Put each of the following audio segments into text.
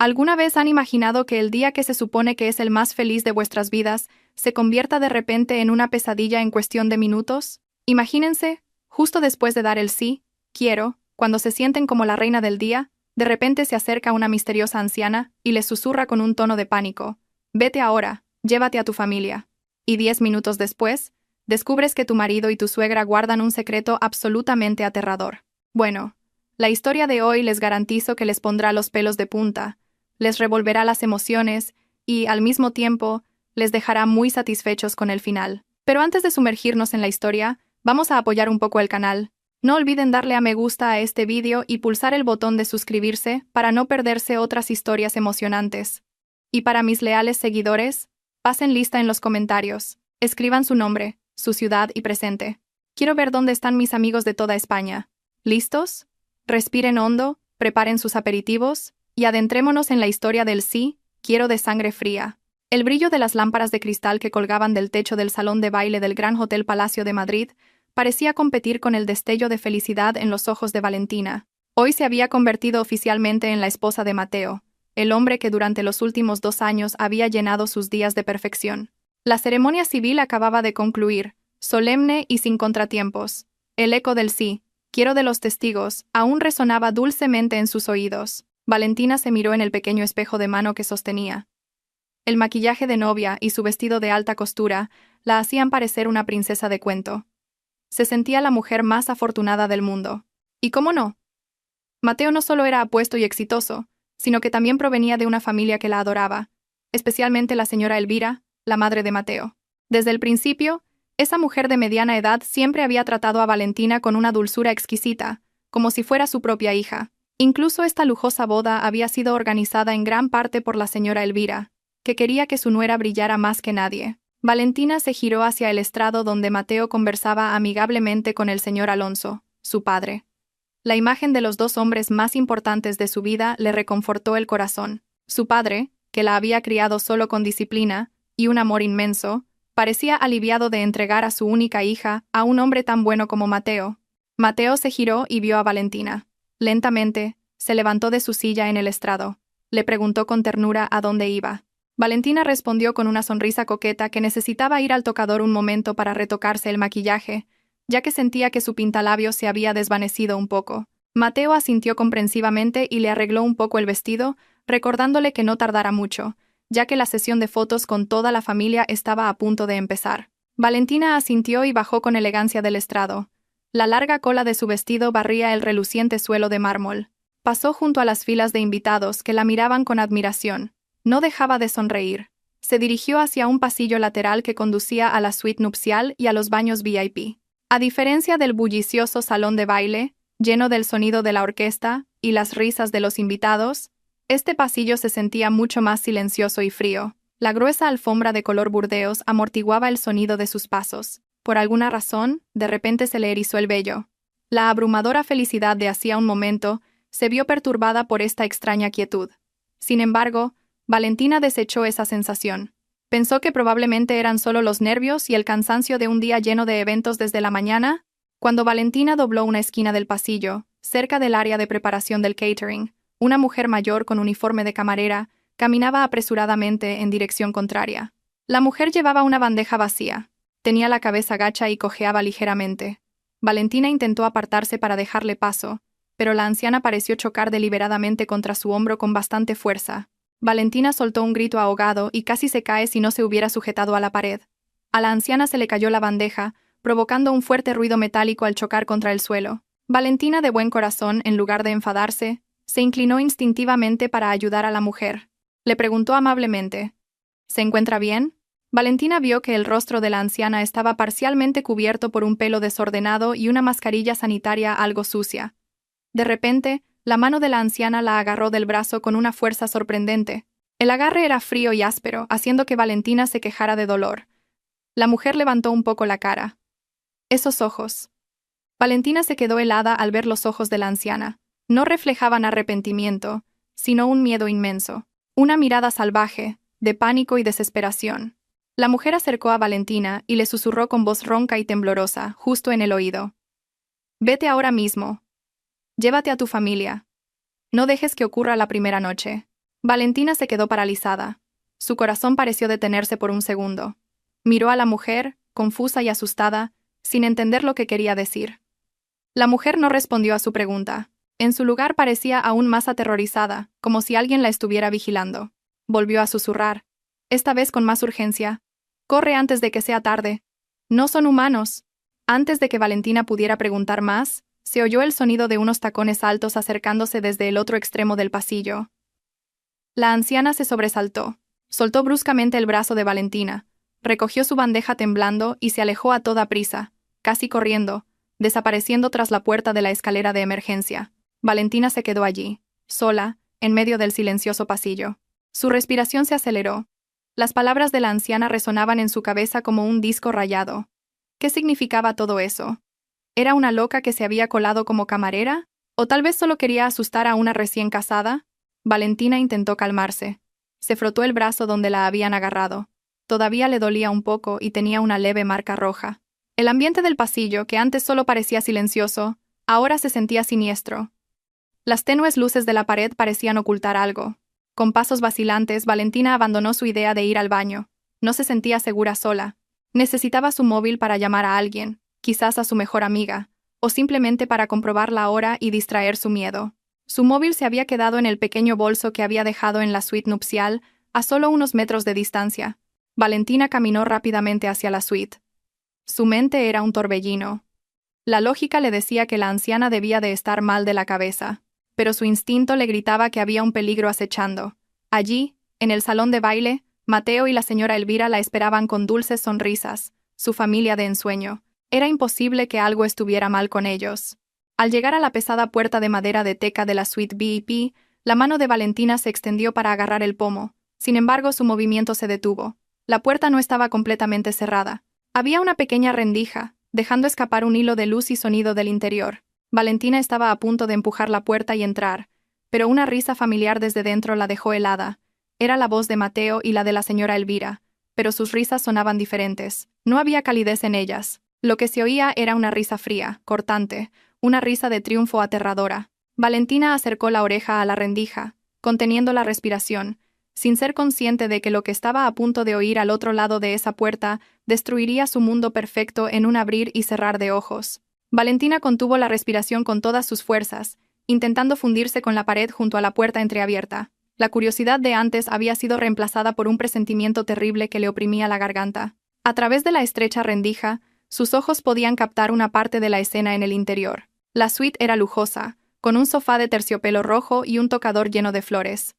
¿Alguna vez han imaginado que el día que se supone que es el más feliz de vuestras vidas se convierta de repente en una pesadilla en cuestión de minutos? Imagínense, justo después de dar el sí, quiero, cuando se sienten como la reina del día, de repente se acerca una misteriosa anciana y les susurra con un tono de pánico: «Vete ahora, llévate a tu familia». Y 10 minutos después, descubres que tu marido y tu suegra guardan un secreto absolutamente aterrador. Bueno, la historia de hoy les garantizo que les pondrá los pelos de punta, les revolverá las emociones y, al mismo tiempo, les dejará muy satisfechos con el final. Pero antes de sumergirnos en la historia, vamos a apoyar un poco el canal. No olviden darle a me gusta a este vídeo y pulsar el botón de suscribirse para no perderse otras historias emocionantes. Y para mis leales seguidores, pasen lista en los comentarios. Escriban su nombre, su ciudad y presente. Quiero ver dónde están mis amigos de toda España. ¿Listos? Respiren hondo, preparen sus aperitivos y adentrémonos en la historia del sí, quiero de sangre fría. El brillo de las lámparas de cristal que colgaban del techo del salón de baile del Gran Hotel Palacio de Madrid parecía competir con el destello de felicidad en los ojos de Valentina. Hoy se había convertido oficialmente en la esposa de Mateo, el hombre que durante los últimos 2 años había llenado sus días de perfección. La ceremonia civil acababa de concluir, solemne y sin contratiempos. El eco del sí, quiero de los testigos, aún resonaba dulcemente en sus oídos. Valentina se miró en el pequeño espejo de mano que sostenía. El maquillaje de novia y su vestido de alta costura la hacían parecer una princesa de cuento. Se sentía la mujer más afortunada del mundo. ¿Y cómo no? Mateo no solo era apuesto y exitoso, sino que también provenía de una familia que la adoraba, especialmente la señora Elvira, la madre de Mateo. Desde el principio, esa mujer de mediana edad siempre había tratado a Valentina con una dulzura exquisita, como si fuera su propia hija. Incluso esta lujosa boda había sido organizada en gran parte por la señora Elvira, que quería que su nuera brillara más que nadie. Valentina se giró hacia el estrado donde Mateo conversaba amigablemente con el señor Alonso, su padre. La imagen de los 2 hombres más importantes de su vida le reconfortó el corazón. Su padre, que la había criado solo con disciplina y un amor inmenso, parecía aliviado de entregar a su única hija a un hombre tan bueno como Mateo. Mateo se giró y vio a Valentina. Lentamente, se levantó de su silla en el estrado. Le preguntó con ternura a dónde iba. Valentina respondió con una sonrisa coqueta que necesitaba ir al tocador un momento para retocarse el maquillaje, ya que sentía que su pintalabio se había desvanecido un poco. Mateo asintió comprensivamente y le arregló un poco el vestido, recordándole que no tardara mucho, ya que la sesión de fotos con toda la familia estaba a punto de empezar. Valentina asintió y bajó con elegancia del estrado. La larga cola de su vestido barría el reluciente suelo de mármol. Pasó junto a las filas de invitados que la miraban con admiración. No dejaba de sonreír. Se dirigió hacia un pasillo lateral que conducía a la suite nupcial y a los baños VIP. A diferencia del bullicioso salón de baile, lleno del sonido de la orquesta y las risas de los invitados, este pasillo se sentía mucho más silencioso y frío. La gruesa alfombra de color burdeos amortiguaba el sonido de sus pasos. Por alguna razón, de repente se le erizó el vello. La abrumadora felicidad de hacía un momento se vio perturbada por esta extraña quietud. Sin embargo, Valentina desechó esa sensación. Pensó que probablemente eran solo los nervios y el cansancio de un día lleno de eventos desde la mañana. Cuando Valentina dobló una esquina del pasillo, cerca del área de preparación del catering, una mujer mayor con uniforme de camarera caminaba apresuradamente en dirección contraria. La mujer llevaba una bandeja vacía. Tenía la cabeza gacha y cojeaba ligeramente. Valentina intentó apartarse para dejarle paso, pero la anciana pareció chocar deliberadamente contra su hombro con bastante fuerza. Valentina soltó un grito ahogado y casi se cae si no se hubiera sujetado a la pared. A la anciana se le cayó la bandeja, provocando un fuerte ruido metálico al chocar contra el suelo. Valentina, de buen corazón, en lugar de enfadarse, se inclinó instintivamente para ayudar a la mujer. Le preguntó amablemente: ¿Se encuentra bien? Valentina vio que el rostro de la anciana estaba parcialmente cubierto por un pelo desordenado y una mascarilla sanitaria algo sucia. De repente, la mano de la anciana la agarró del brazo con una fuerza sorprendente. El agarre era frío y áspero, haciendo que Valentina se quejara de dolor. La mujer levantó un poco la cara. Esos ojos. Valentina se quedó helada al ver los ojos de la anciana. No reflejaban arrepentimiento, sino un miedo inmenso. Una mirada salvaje, de pánico y desesperación. La mujer acercó a Valentina y le susurró con voz ronca y temblorosa, justo en el oído: «Vete ahora mismo. Llévate a tu familia. No dejes que ocurra la primera noche». Valentina se quedó paralizada. Su corazón pareció detenerse por un segundo. Miró a la mujer, confusa y asustada, sin entender lo que quería decir. La mujer no respondió a su pregunta. En su lugar parecía aún más aterrorizada, como si alguien la estuviera vigilando. Volvió a susurrar, esta vez con más urgencia. Corre antes de que sea tarde. No son humanos. Antes de que Valentina pudiera preguntar más, se oyó el sonido de unos tacones altos acercándose desde el otro extremo del pasillo. La anciana se sobresaltó. Soltó bruscamente el brazo de Valentina, recogió su bandeja temblando y se alejó a toda prisa, casi corriendo, desapareciendo tras la puerta de la escalera de emergencia. Valentina se quedó allí, sola, en medio del silencioso pasillo. Su respiración se aceleró. Las palabras de la anciana resonaban en su cabeza como un disco rayado. ¿Qué significaba todo eso? ¿Era una loca que se había colado como camarera? ¿O tal vez solo quería asustar a una recién casada? Valentina intentó calmarse. Se frotó el brazo donde la habían agarrado. Todavía le dolía un poco y tenía una leve marca roja. El ambiente del pasillo, que antes solo parecía silencioso, ahora se sentía siniestro. Las tenues luces de la pared parecían ocultar algo. Con pasos vacilantes, Valentina abandonó su idea de ir al baño. No se sentía segura sola. Necesitaba su móvil para llamar a alguien, quizás a su mejor amiga, o simplemente para comprobar la hora y distraer su miedo. Su móvil se había quedado en el pequeño bolso que había dejado en la suite nupcial, a solo unos metros de distancia. Valentina caminó rápidamente hacia la suite. Su mente era un torbellino. La lógica le decía que la anciana debía de estar mal de la cabeza, pero su instinto le gritaba que había un peligro acechando. Allí, en el salón de baile, Mateo y la señora Elvira la esperaban con dulces sonrisas, su familia de ensueño. Era imposible que algo estuviera mal con ellos. Al llegar a la pesada puerta de madera de teca de la suite VIP, la mano de Valentina se extendió para agarrar el pomo. Sin embargo, su movimiento se detuvo. La puerta no estaba completamente cerrada. Había una pequeña rendija, dejando escapar un hilo de luz y sonido del interior. Valentina estaba a punto de empujar la puerta y entrar, pero una risa familiar desde dentro la dejó helada. Era la voz de Mateo y la de la señora Elvira, pero sus risas sonaban diferentes. No había calidez en ellas. Lo que se oía era una risa fría, cortante, una risa de triunfo aterradora. Valentina acercó la oreja a la rendija, conteniendo la respiración, sin ser consciente de que lo que estaba a punto de oír al otro lado de esa puerta destruiría su mundo perfecto en un abrir y cerrar de ojos. Valentina contuvo la respiración con todas sus fuerzas, intentando fundirse con la pared junto a la puerta entreabierta. La curiosidad de antes había sido reemplazada por un presentimiento terrible que le oprimía la garganta. A través de la estrecha rendija, sus ojos podían captar una parte de la escena en el interior. La suite era lujosa, con un sofá de terciopelo rojo y un tocador lleno de flores.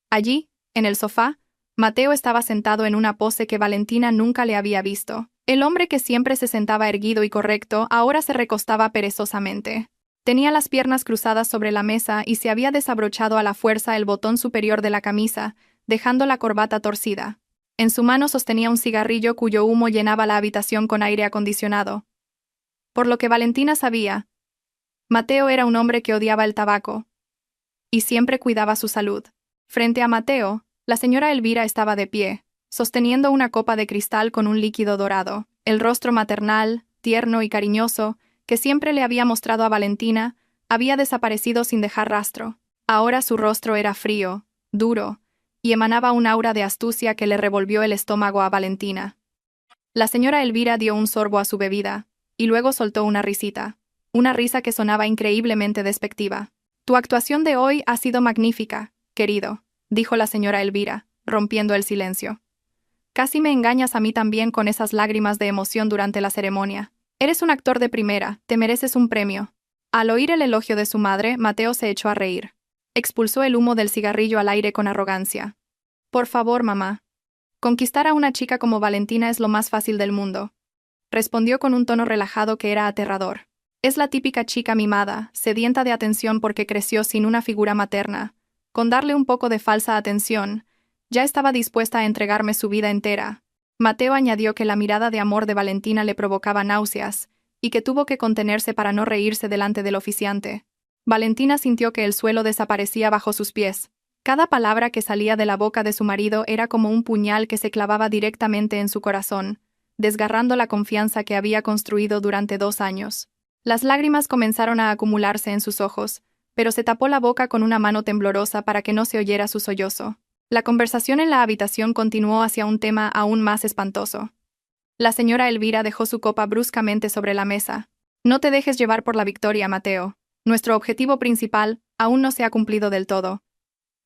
Allí, en el sofá, Mateo estaba sentado en una pose que Valentina nunca le había visto. El hombre que siempre se sentaba erguido y correcto ahora se recostaba perezosamente. Tenía las piernas cruzadas sobre la mesa y se había desabrochado a la fuerza el botón superior de la camisa, dejando la corbata torcida. En su mano sostenía un cigarrillo cuyo humo llenaba la habitación con aire acondicionado. Por lo que Valentina sabía, Mateo era un hombre que odiaba el tabaco y siempre cuidaba su salud. Frente a Mateo, la señora Elvira estaba de pie, sosteniendo una copa de cristal con un líquido dorado. El rostro maternal, tierno y cariñoso, que siempre le había mostrado a Valentina, había desaparecido sin dejar rastro. Ahora su rostro era frío, duro, y emanaba un aura de astucia que le revolvió el estómago a Valentina. La señora Elvira dio un sorbo a su bebida, y luego soltó una risita, una risa que sonaba increíblemente despectiva. «Tu actuación de hoy ha sido magnífica, querido», dijo la señora Elvira, rompiendo el silencio. «Casi me engañas a mí también con esas lágrimas de emoción durante la ceremonia. Eres un actor de primera, te mereces un premio». Al oír el elogio de su madre, Mateo se echó a reír. Expulsó el humo del cigarrillo al aire con arrogancia. «Por favor, mamá. Conquistar a una chica como Valentina es lo más fácil del mundo», respondió con un tono relajado que era aterrador. «Es la típica chica mimada, sedienta de atención porque creció sin una figura materna. Con darle un poco de falsa atención, ya estaba dispuesta a entregarme su vida entera». Mateo añadió que la mirada de amor de Valentina le provocaba náuseas, y que tuvo que contenerse para no reírse delante del oficiante. Valentina sintió que el suelo desaparecía bajo sus pies. Cada palabra que salía de la boca de su marido era como un puñal que se clavaba directamente en su corazón, desgarrando la confianza que había construido durante 2 años. Las lágrimas comenzaron a acumularse en sus ojos, pero se tapó la boca con una mano temblorosa para que no se oyera su sollozo. La conversación en la habitación continuó hacia un tema aún más espantoso. La señora Elvira dejó su copa bruscamente sobre la mesa. No te dejes llevar por la victoria, Mateo. Nuestro objetivo principal aún no se ha cumplido del todo.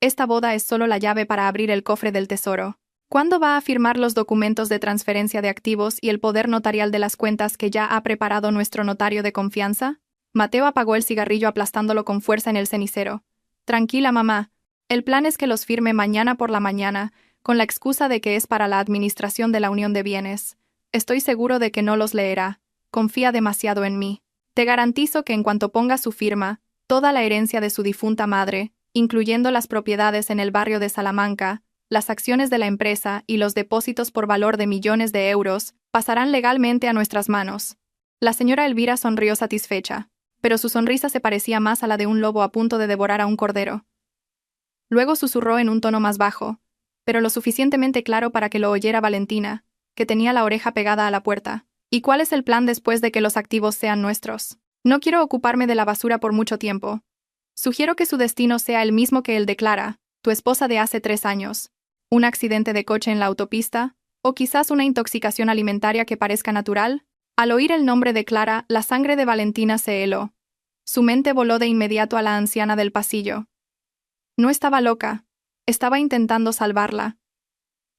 Esta boda es solo la llave para abrir el cofre del tesoro. ¿Cuándo va a firmar los documentos de transferencia de activos y el poder notarial de las cuentas que ya ha preparado nuestro notario de confianza? Mateo apagó el cigarrillo aplastándolo con fuerza en el cenicero. Tranquila, mamá. El plan es que los firme mañana por la mañana, con la excusa de que es para la administración de la unión de bienes. Estoy seguro de que no los leerá. Confía demasiado en mí. Te garantizo que en cuanto ponga su firma, toda la herencia de su difunta madre, incluyendo las propiedades en el barrio de Salamanca, las acciones de la empresa y los depósitos por valor de millones de euros, pasarán legalmente a nuestras manos. La señora Elvira sonrió satisfecha, pero su sonrisa se parecía más a la de un lobo a punto de devorar a un cordero. Luego susurró en un tono más bajo, pero lo suficientemente claro para que lo oyera Valentina, que tenía la oreja pegada a la puerta. ¿Y cuál es el plan después de que los activos sean nuestros? No quiero ocuparme de la basura por mucho tiempo. Sugiero que su destino sea el mismo que el de Clara, tu esposa de hace 3 años. Un accidente de coche en la autopista, o quizás una intoxicación alimentaria que parezca natural. Al oír el nombre de Clara, la sangre de Valentina se heló. Su mente voló de inmediato a la anciana del pasillo. No estaba loca, estaba intentando salvarla.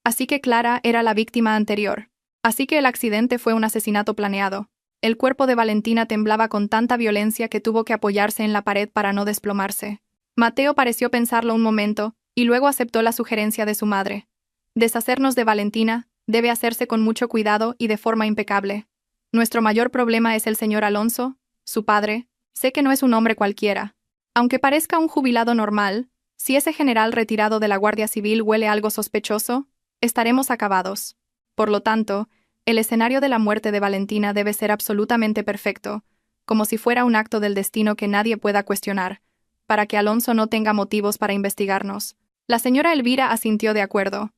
Así que Clara era la víctima anterior. Así que el accidente fue un asesinato planeado. El cuerpo de Valentina temblaba con tanta violencia que tuvo que apoyarse en la pared para no desplomarse. Mateo pareció pensarlo un momento, y luego aceptó la sugerencia de su madre. Deshacernos de Valentina debe hacerse con mucho cuidado y de forma impecable. Nuestro mayor problema es el señor Alonso, su padre. Sé que no es un hombre cualquiera. Aunque parezca un jubilado normal, si ese general retirado de la Guardia Civil huele algo sospechoso, estaremos acabados. Por lo tanto, el escenario de la muerte de Valentina debe ser absolutamente perfecto, como si fuera un acto del destino que nadie pueda cuestionar, para que Alonso no tenga motivos para investigarnos. La señora Elvira asintió de acuerdo.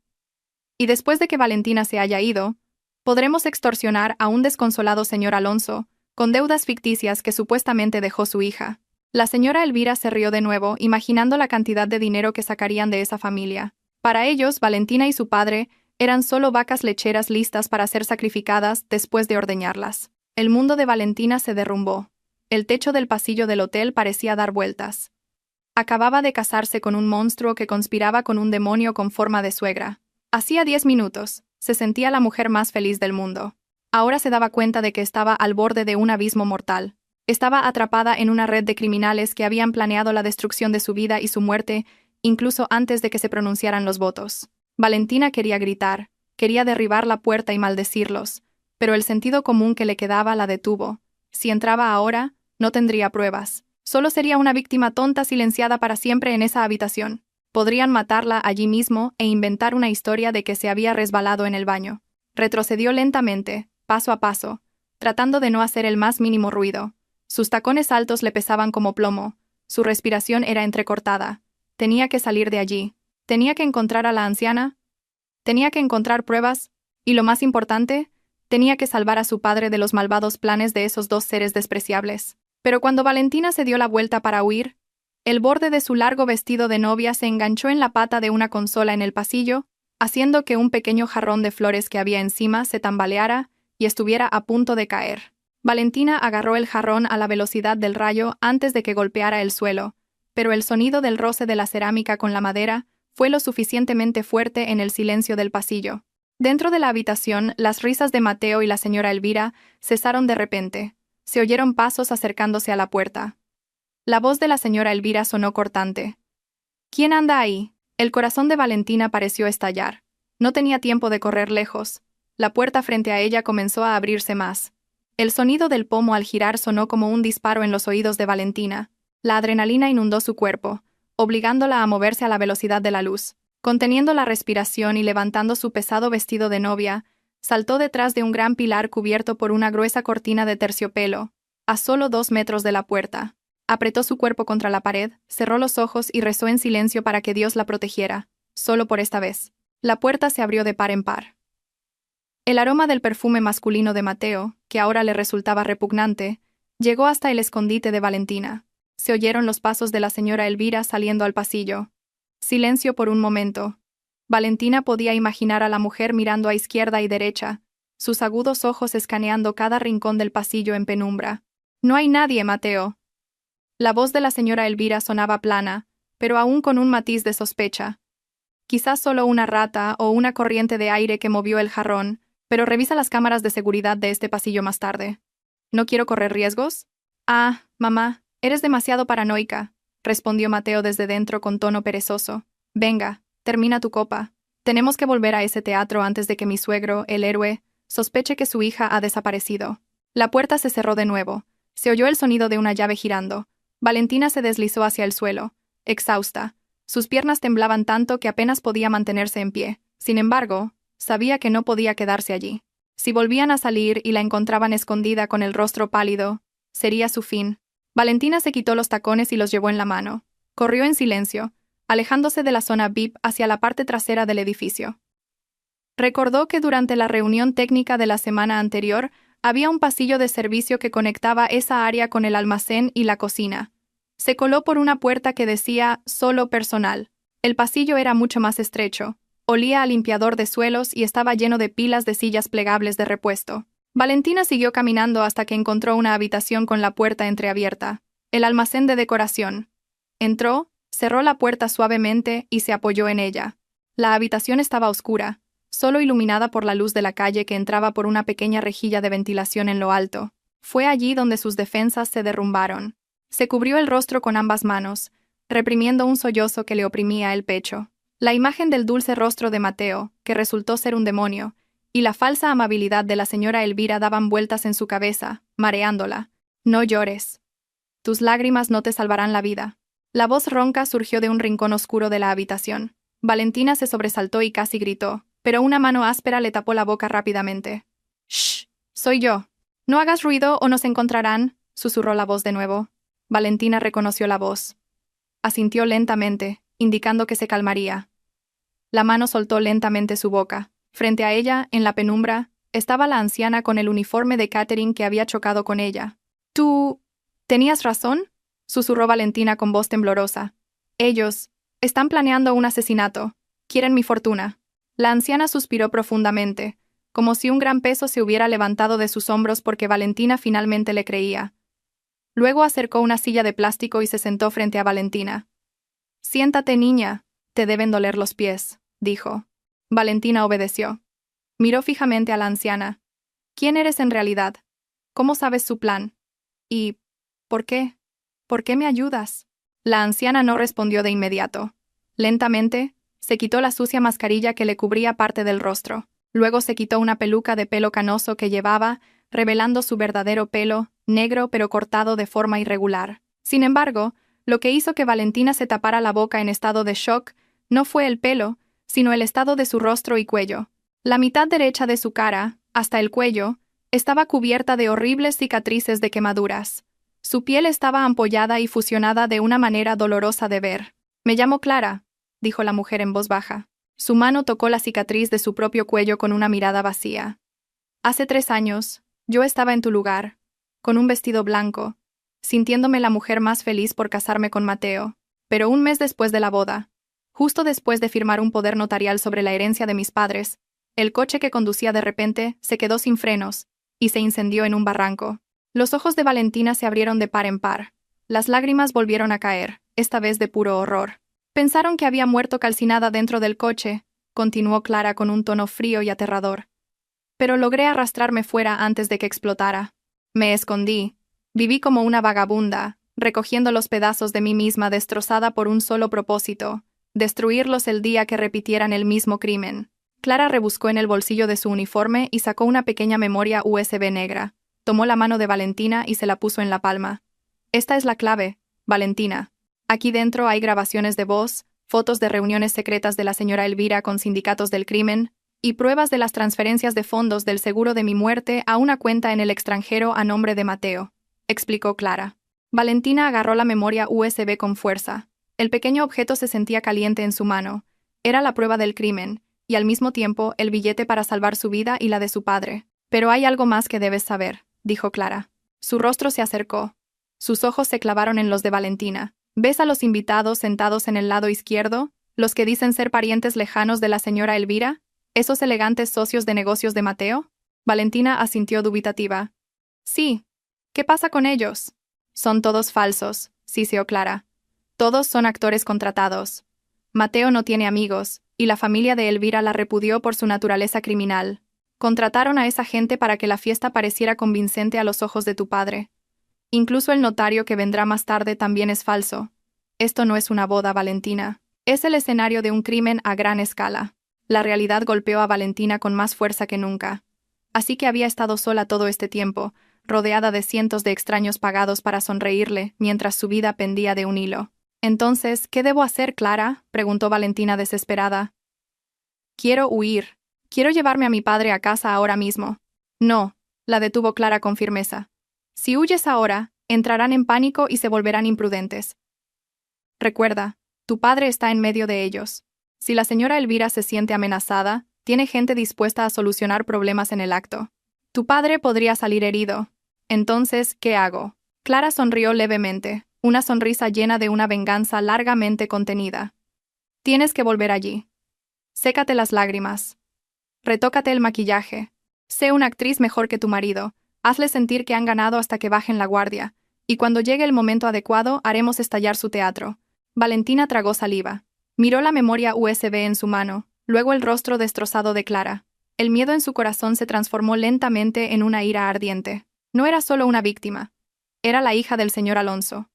Y después de que Valentina se haya ido, podremos extorsionar a un desconsolado señor Alonso, con deudas ficticias que supuestamente dejó su hija. La señora Elvira se rió de nuevo, imaginando la cantidad de dinero que sacarían de esa familia. Para ellos, Valentina y su padre eran solo vacas lecheras listas para ser sacrificadas después de ordeñarlas. El mundo de Valentina se derrumbó. El techo del pasillo del hotel parecía dar vueltas. Acababa de casarse con un monstruo que conspiraba con un demonio con forma de suegra. Hacía 10 minutos, se sentía la mujer más feliz del mundo. Ahora se daba cuenta de que estaba al borde de un abismo mortal. Estaba atrapada en una red de criminales que habían planeado la destrucción de su vida y su muerte, incluso antes de que se pronunciaran los votos. Valentina quería gritar, quería derribar la puerta y maldecirlos, pero el sentido común que le quedaba la detuvo. Si entraba ahora, no tendría pruebas. Solo sería una víctima tonta silenciada para siempre en esa habitación. Podrían matarla allí mismo e inventar una historia de que se había resbalado en el baño. Retrocedió lentamente, paso a paso, tratando de no hacer el más mínimo ruido. Sus tacones altos le pesaban como plomo, su respiración era entrecortada. Tenía que salir de allí. Tenía que encontrar a la anciana. Tenía que encontrar pruebas. Y lo más importante, tenía que salvar a su padre de los malvados planes de esos 2 seres despreciables. Pero cuando Valentina se dio la vuelta para huir, el borde de su largo vestido de novia se enganchó en la pata de una consola en el pasillo, haciendo que un pequeño jarrón de flores que había encima se tambaleara y estuviera a punto de caer. Valentina agarró el jarrón a la velocidad del rayo antes de que golpeara el suelo, pero el sonido del roce de la cerámica con la madera fue lo suficientemente fuerte en el silencio del pasillo. Dentro de la habitación, las risas de Mateo y la señora Elvira cesaron de repente. Se oyeron pasos acercándose a la puerta. La voz de la señora Elvira sonó cortante. ¿Quién anda ahí? El corazón de Valentina pareció estallar. No tenía tiempo de correr lejos. La puerta frente a ella comenzó a abrirse más. El sonido del pomo al girar sonó como un disparo en los oídos de Valentina. La adrenalina inundó su cuerpo, obligándola a moverse a la velocidad de la luz. Conteniendo la respiración y levantando su pesado vestido de novia, saltó detrás de un gran pilar cubierto por una gruesa cortina de terciopelo, a solo 2 metros de la puerta. Apretó su cuerpo contra la pared, cerró los ojos y rezó en silencio para que Dios la protegiera, solo por esta vez. La puerta se abrió de par en par. El aroma del perfume masculino de Mateo, que ahora le resultaba repugnante, llegó hasta el escondite de Valentina. Se oyeron los pasos de la señora Elvira saliendo al pasillo. Silencio por un momento. Valentina podía imaginar a la mujer mirando a izquierda y derecha, sus agudos ojos escaneando cada rincón del pasillo en penumbra. «No hay nadie, Mateo». La voz de la señora Elvira sonaba plana, pero aún con un matiz de sospecha. «Quizás solo una rata o una corriente de aire que movió el jarrón, pero revisa las cámaras de seguridad de este pasillo más tarde». «¿No quiero correr riesgos?» «Ah, mamá, eres demasiado paranoica», respondió Mateo desde dentro con tono perezoso. «Venga, termina tu copa. Tenemos que volver a ese teatro antes de que mi suegro, el héroe, sospeche que su hija ha desaparecido». La puerta se cerró de nuevo. Se oyó el sonido de una llave girando. Valentina se deslizó hacia el suelo, exhausta. Sus piernas temblaban tanto que apenas podía mantenerse en pie. Sin embargo, sabía que no podía quedarse allí. Si volvían a salir y la encontraban escondida con el rostro pálido, sería su fin. Valentina se quitó los tacones y los llevó en la mano. Corrió en silencio, alejándose de la zona VIP hacia la parte trasera del edificio. Recordó que durante la reunión técnica de la semana anterior había un pasillo de servicio que conectaba esa área con el almacén y la cocina. Se coló por una puerta que decía «Solo personal». El pasillo era mucho más estrecho, olía a limpiador de suelos y estaba lleno de pilas de sillas plegables de repuesto. Valentina siguió caminando hasta que encontró una habitación con la puerta entreabierta, el almacén de decoración. Entró, cerró la puerta suavemente y se apoyó en ella. La habitación estaba oscura, solo iluminada por la luz de la calle que entraba por una pequeña rejilla de ventilación en lo alto. Fue allí donde sus defensas se derrumbaron. Se cubrió el rostro con ambas manos, reprimiendo un sollozo que le oprimía el pecho. La imagen del dulce rostro de Mateo, que resultó ser un demonio, y la falsa amabilidad de la señora Elvira daban vueltas en su cabeza, mareándola. «No llores. Tus lágrimas no te salvarán la vida». La voz ronca surgió de un rincón oscuro de la habitación. Valentina se sobresaltó y casi gritó, pero una mano áspera le tapó la boca rápidamente. «Shh, soy yo. No hagas ruido o nos encontrarán», susurró la voz de nuevo. Valentina reconoció la voz. Asintió lentamente, indicando que se calmaría. La mano soltó lentamente su boca. Frente a ella, en la penumbra, estaba la anciana con el uniforme de catering que había chocado con ella. «¿Tú... tenías razón?», susurró Valentina con voz temblorosa. «Ellos... están planeando un asesinato. Quieren mi fortuna». La anciana suspiró profundamente, como si un gran peso se hubiera levantado de sus hombros porque Valentina finalmente le creía. Luego acercó una silla de plástico y se sentó frente a Valentina. «Siéntate, niña. Te deben doler los pies», dijo. Valentina obedeció. Miró fijamente a la anciana. «¿Quién eres en realidad? ¿Cómo sabes su plan? ¿Y por qué? ¿Por qué me ayudas?» La anciana no respondió de inmediato. Lentamente, se quitó la sucia mascarilla que le cubría parte del rostro. Luego se quitó una peluca de pelo canoso que llevaba, revelando su verdadero pelo, negro pero cortado de forma irregular. Sin embargo, lo que hizo que Valentina se tapara la boca en estado de shock no fue el pelo, sino el estado de su rostro y cuello. La mitad derecha de su cara, hasta el cuello, estaba cubierta de horribles cicatrices de quemaduras. Su piel estaba ampollada y fusionada de una manera dolorosa de ver. «Me llamo Clara», dijo la mujer en voz baja. Su mano tocó la cicatriz de su propio cuello con una mirada vacía. «Hace 3 años, yo estaba en tu lugar, con un vestido blanco, sintiéndome la mujer más feliz por casarme con Mateo. Pero un mes después de la boda, justo después de firmar un poder notarial sobre la herencia de mis padres, el coche que conducía de repente se quedó sin frenos y se incendió en un barranco». Los ojos de Valentina se abrieron de par en par. Las lágrimas volvieron a caer, esta vez de puro horror. «Pensaron que había muerto calcinada dentro del coche», continuó Clara con un tono frío y aterrador. «Pero logré arrastrarme fuera antes de que explotara. Me escondí. Viví como una vagabunda, recogiendo los pedazos de mí misma destrozada por un solo propósito, destruirlos el día que repitieran el mismo crimen». Clara rebuscó en el bolsillo de su uniforme y sacó una pequeña memoria USB negra. Tomó la mano de Valentina y se la puso en la palma. «Esta es la clave, Valentina. Aquí dentro hay grabaciones de voz, fotos de reuniones secretas de la señora Elvira con sindicatos del crimen, y pruebas de las transferencias de fondos del seguro de mi muerte a una cuenta en el extranjero a nombre de Mateo», explicó Clara. Valentina agarró la memoria USB con fuerza. El pequeño objeto se sentía caliente en su mano. Era la prueba del crimen, y al mismo tiempo el billete para salvar su vida y la de su padre. «Pero hay algo más que debes saber», dijo Clara. Su rostro se acercó. Sus ojos se clavaron en los de Valentina. ¿Ves a los invitados sentados en el lado izquierdo? ¿Los que dicen ser parientes lejanos de la señora Elvira? ¿Esos elegantes socios de negocios de Mateo? Valentina asintió dubitativa. Sí. ¿Qué pasa con ellos? Son todos falsos, siseó Clara. Todos son actores contratados. Mateo no tiene amigos, y la familia de Elvira la repudió por su naturaleza criminal. Contrataron a esa gente para que la fiesta pareciera convincente a los ojos de tu padre. Incluso el notario que vendrá más tarde también es falso. Esto no es una boda, Valentina. Es el escenario de un crimen a gran escala. La realidad golpeó a Valentina con más fuerza que nunca. Así que había estado sola todo este tiempo, rodeada de cientos de extraños pagados para sonreírle, mientras su vida pendía de un hilo. Entonces, ¿qué debo hacer, Clara?, preguntó Valentina desesperada. Quiero huir. Quiero llevarme a mi padre a casa ahora mismo. No, la detuvo Clara con firmeza. Si huyes ahora, entrarán en pánico y se volverán imprudentes. Recuerda, tu padre está en medio de ellos. Si la señora Elvira se siente amenazada, tiene gente dispuesta a solucionar problemas en el acto. Tu padre podría salir herido. Entonces, ¿qué hago? Clara sonrió levemente, una sonrisa llena de una venganza largamente contenida. Tienes que volver allí. Sécate las lágrimas. Retócate el maquillaje. Sé una actriz mejor que tu marido. Hazle sentir que han ganado hasta que bajen la guardia, y cuando llegue el momento adecuado haremos estallar su teatro. Valentina tragó saliva. Miró la memoria USB en su mano, luego el rostro destrozado de Clara. El miedo en su corazón se transformó lentamente en una ira ardiente. No era solo una víctima. Era la hija del señor Alonso.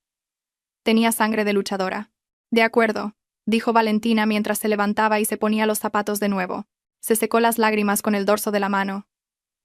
Tenía sangre de luchadora. De acuerdo, dijo Valentina mientras se levantaba y se ponía los zapatos de nuevo. Se secó las lágrimas con el dorso de la mano.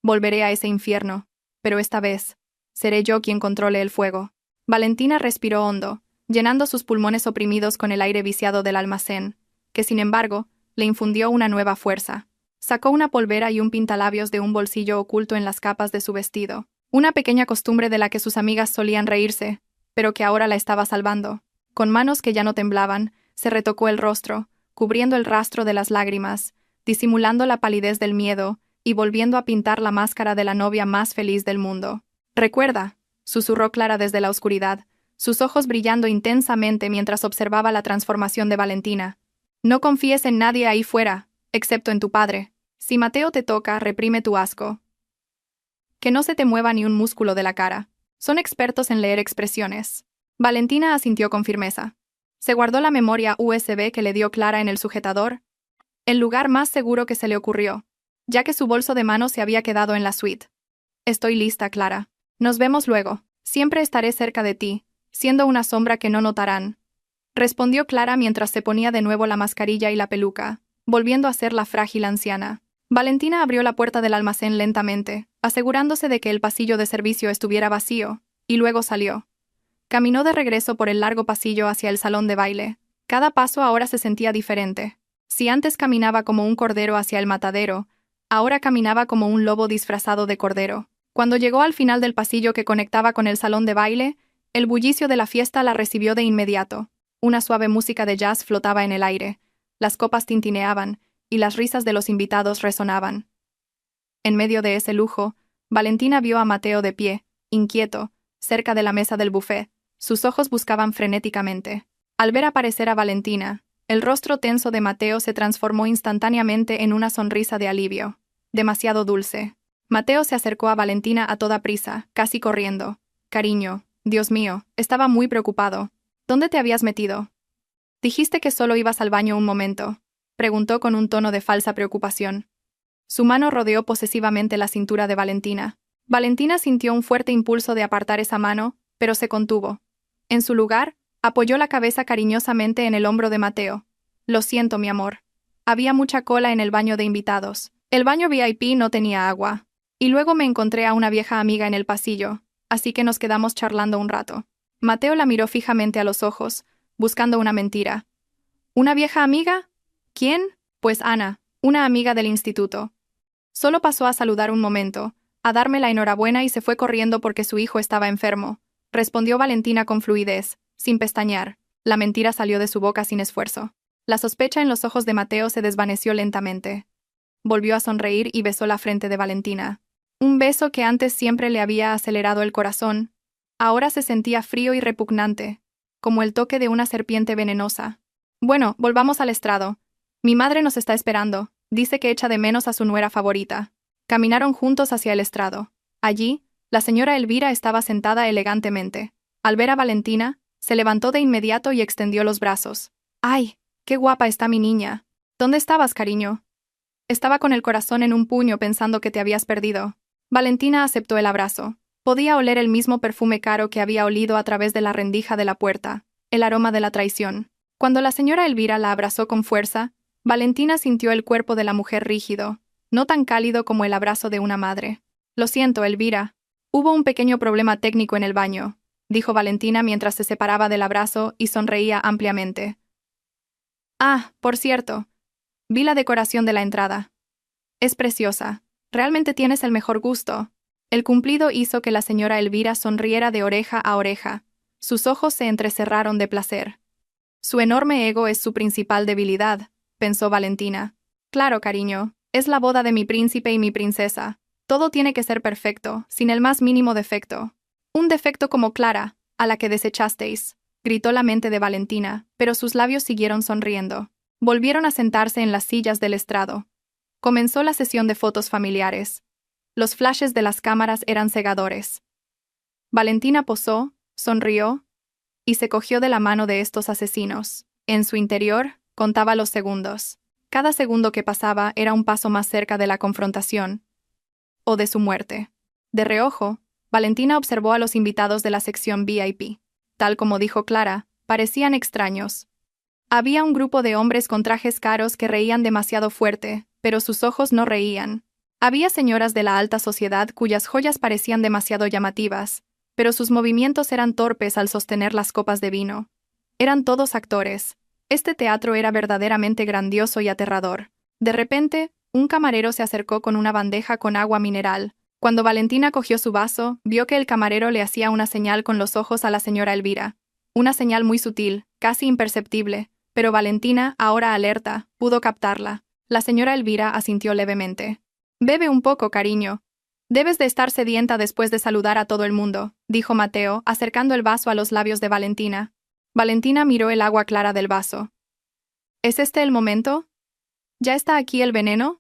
Volveré a ese infierno, pero esta vez, seré yo quien controle el fuego. Valentina respiró hondo, llenando sus pulmones oprimidos con el aire viciado del almacén, que sin embargo, le infundió una nueva fuerza. Sacó una polvera y un pintalabios de un bolsillo oculto en las capas de su vestido, una pequeña costumbre de la que sus amigas solían reírse, pero que ahora la estaba salvando. Con manos que ya no temblaban, se retocó el rostro, cubriendo el rastro de las lágrimas, disimulando la palidez del miedo, y volviendo a pintar la máscara de la novia más feliz del mundo. «Recuerda», susurró Clara desde la oscuridad, sus ojos brillando intensamente mientras observaba la transformación de Valentina. «No confíes en nadie ahí fuera, excepto en tu padre. Si Mateo te toca, reprime tu asco. Que no se te mueva ni un músculo de la cara. Son expertos en leer expresiones». Valentina asintió con firmeza. Se guardó la memoria USB que le dio Clara en el sujetador, el lugar más seguro que se le ocurrió, ya que su bolso de mano se había quedado en la suite. «Estoy lista, Clara. Nos vemos luego. Siempre estaré cerca de ti, siendo una sombra que no notarán», respondió Clara mientras se ponía de nuevo la mascarilla y la peluca, volviendo a ser la frágil anciana. Valentina abrió la puerta del almacén lentamente, asegurándose de que el pasillo de servicio estuviera vacío, y luego salió. Caminó de regreso por el largo pasillo hacia el salón de baile. Cada paso ahora se sentía diferente. Si antes caminaba como un cordero hacia el matadero, ahora caminaba como un lobo disfrazado de cordero. Cuando llegó al final del pasillo que conectaba con el salón de baile, el bullicio de la fiesta la recibió de inmediato. Una suave música de jazz flotaba en el aire, las copas tintineaban, y las risas de los invitados resonaban. En medio de ese lujo, Valentina vio a Mateo de pie, inquieto, cerca de la mesa del buffet. Sus ojos buscaban frenéticamente. Al ver aparecer a Valentina, el rostro tenso de Mateo se transformó instantáneamente en una sonrisa de alivio. Demasiado dulce. Mateo se acercó a Valentina a toda prisa, casi corriendo. «Cariño, Dios mío, estaba muy preocupado. ¿Dónde te habías metido? Dijiste que solo ibas al baño un momento», preguntó con un tono de falsa preocupación. Su mano rodeó posesivamente la cintura de Valentina. Valentina sintió un fuerte impulso de apartar esa mano, pero se contuvo. En su lugar, apoyó la cabeza cariñosamente en el hombro de Mateo. «Lo siento, mi amor. Había mucha cola en el baño de invitados. El baño VIP no tenía agua. Y luego me encontré a una vieja amiga en el pasillo, así que nos quedamos charlando un rato». Mateo la miró fijamente a los ojos, buscando una mentira. «¿Una vieja amiga? ¿Quién?» «Pues Ana, una amiga del instituto. Solo pasó a saludar un momento, a darme la enhorabuena y se fue corriendo porque su hijo estaba enfermo», respondió Valentina con fluidez, sin pestañear. La mentira salió de su boca sin esfuerzo. La sospecha en los ojos de Mateo se desvaneció lentamente. Volvió a sonreír y besó la frente de Valentina. Un beso que antes siempre le había acelerado el corazón. Ahora se sentía frío y repugnante, como el toque de una serpiente venenosa. Bueno, volvamos al estrado. Mi madre nos está esperando. Dice que echa de menos a su nuera favorita. Caminaron juntos hacia el estrado. Allí, la señora Elvira estaba sentada elegantemente. Al ver a Valentina, se levantó de inmediato y extendió los brazos. ¡Ay, qué guapa está mi niña! ¿Dónde estabas, cariño? Estaba con el corazón en un puño pensando que te habías perdido. Valentina aceptó el abrazo. Podía oler el mismo perfume caro que había olido a través de la rendija de la puerta, el aroma de la traición. Cuando la señora Elvira la abrazó con fuerza, Valentina sintió el cuerpo de la mujer rígido, no tan cálido como el abrazo de una madre. Lo siento, Elvira. Hubo un pequeño problema técnico en el baño, dijo Valentina mientras se separaba del abrazo y sonreía ampliamente. Ah, por cierto. Vi la decoración de la entrada. Es preciosa. Realmente tienes el mejor gusto. El cumplido hizo que la señora Elvira sonriera de oreja a oreja. Sus ojos se entrecerraron de placer. Su enorme ego es su principal debilidad, pensó Valentina. Claro, cariño, es la boda de mi príncipe y mi princesa. Todo tiene que ser perfecto, sin el más mínimo defecto. Un defecto como Clara, a la que desechasteis, gritó la mente de Valentina, pero sus labios siguieron sonriendo. Volvieron a sentarse en las sillas del estrado. Comenzó la sesión de fotos familiares. Los flashes de las cámaras eran cegadores. Valentina posó, sonrió, y se cogió de la mano de estos asesinos. En su interior, contaba los segundos. Cada segundo que pasaba era un paso más cerca de la confrontación, o de su muerte. De reojo, Valentina observó a los invitados de la sección VIP. Tal como dijo Clara, parecían extraños. Había un grupo de hombres con trajes caros que reían demasiado fuerte, pero sus ojos no reían. Había señoras de la alta sociedad cuyas joyas parecían demasiado llamativas, pero sus movimientos eran torpes al sostener las copas de vino. Eran todos actores. Este teatro era verdaderamente grandioso y aterrador. De repente, un camarero se acercó con una bandeja con agua mineral. Cuando Valentina cogió su vaso, vio que el camarero le hacía una señal con los ojos a la señora Elvira. Una señal muy sutil, casi imperceptible, pero Valentina, ahora alerta, pudo captarla. La señora Elvira asintió levemente. «Bebe un poco, cariño. Debes de estar sedienta después de saludar a todo el mundo», dijo Mateo, acercando el vaso a los labios de Valentina. Valentina miró el agua clara del vaso. ¿Es este el momento? ¿Ya está aquí el veneno?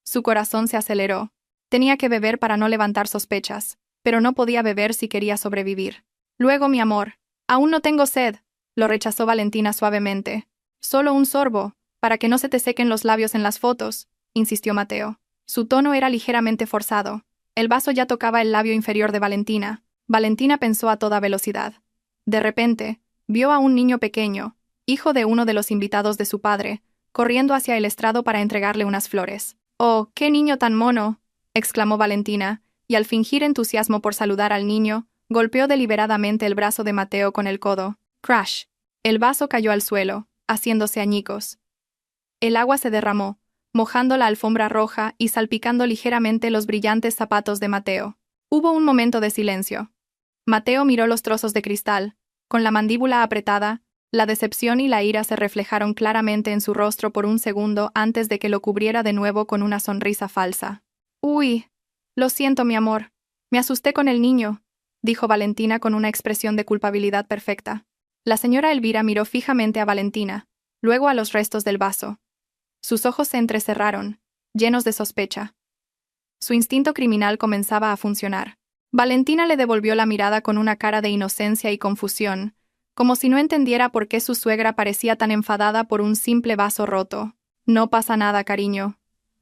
Su corazón se aceleró. Tenía que beber para no levantar sospechas, pero no podía beber si quería sobrevivir. Luego, mi amor. Aún no tengo sed, lo rechazó Valentina suavemente. Solo un sorbo, para que no se te sequen los labios en las fotos, insistió Mateo. Su tono era ligeramente forzado. El vaso ya tocaba el labio inferior de Valentina. Valentina pensó a toda velocidad. De repente, vio a un niño pequeño, hijo de uno de los invitados de su padre, corriendo hacia el estrado para entregarle unas flores. «Oh, qué niño tan mono», exclamó Valentina, y al fingir entusiasmo por saludar al niño, golpeó deliberadamente el brazo de Mateo con el codo. Crash. El vaso cayó al suelo, haciéndose añicos. El agua se derramó, mojando la alfombra roja y salpicando ligeramente los brillantes zapatos de Mateo. Hubo un momento de silencio. Mateo miró los trozos de cristal. Con la mandíbula apretada, la decepción y la ira se reflejaron claramente en su rostro por un segundo antes de que lo cubriera de nuevo con una sonrisa falsa. «Uy, lo siento, mi amor. Me asusté con el niño», dijo Valentina con una expresión de culpabilidad perfecta. La señora Elvira miró fijamente a Valentina, luego a los restos del vaso. Sus ojos se entrecerraron, llenos de sospecha. Su instinto criminal comenzaba a funcionar. Valentina le devolvió la mirada con una cara de inocencia y confusión, como si no entendiera por qué su suegra parecía tan enfadada por un simple vaso roto. «No pasa nada, cariño.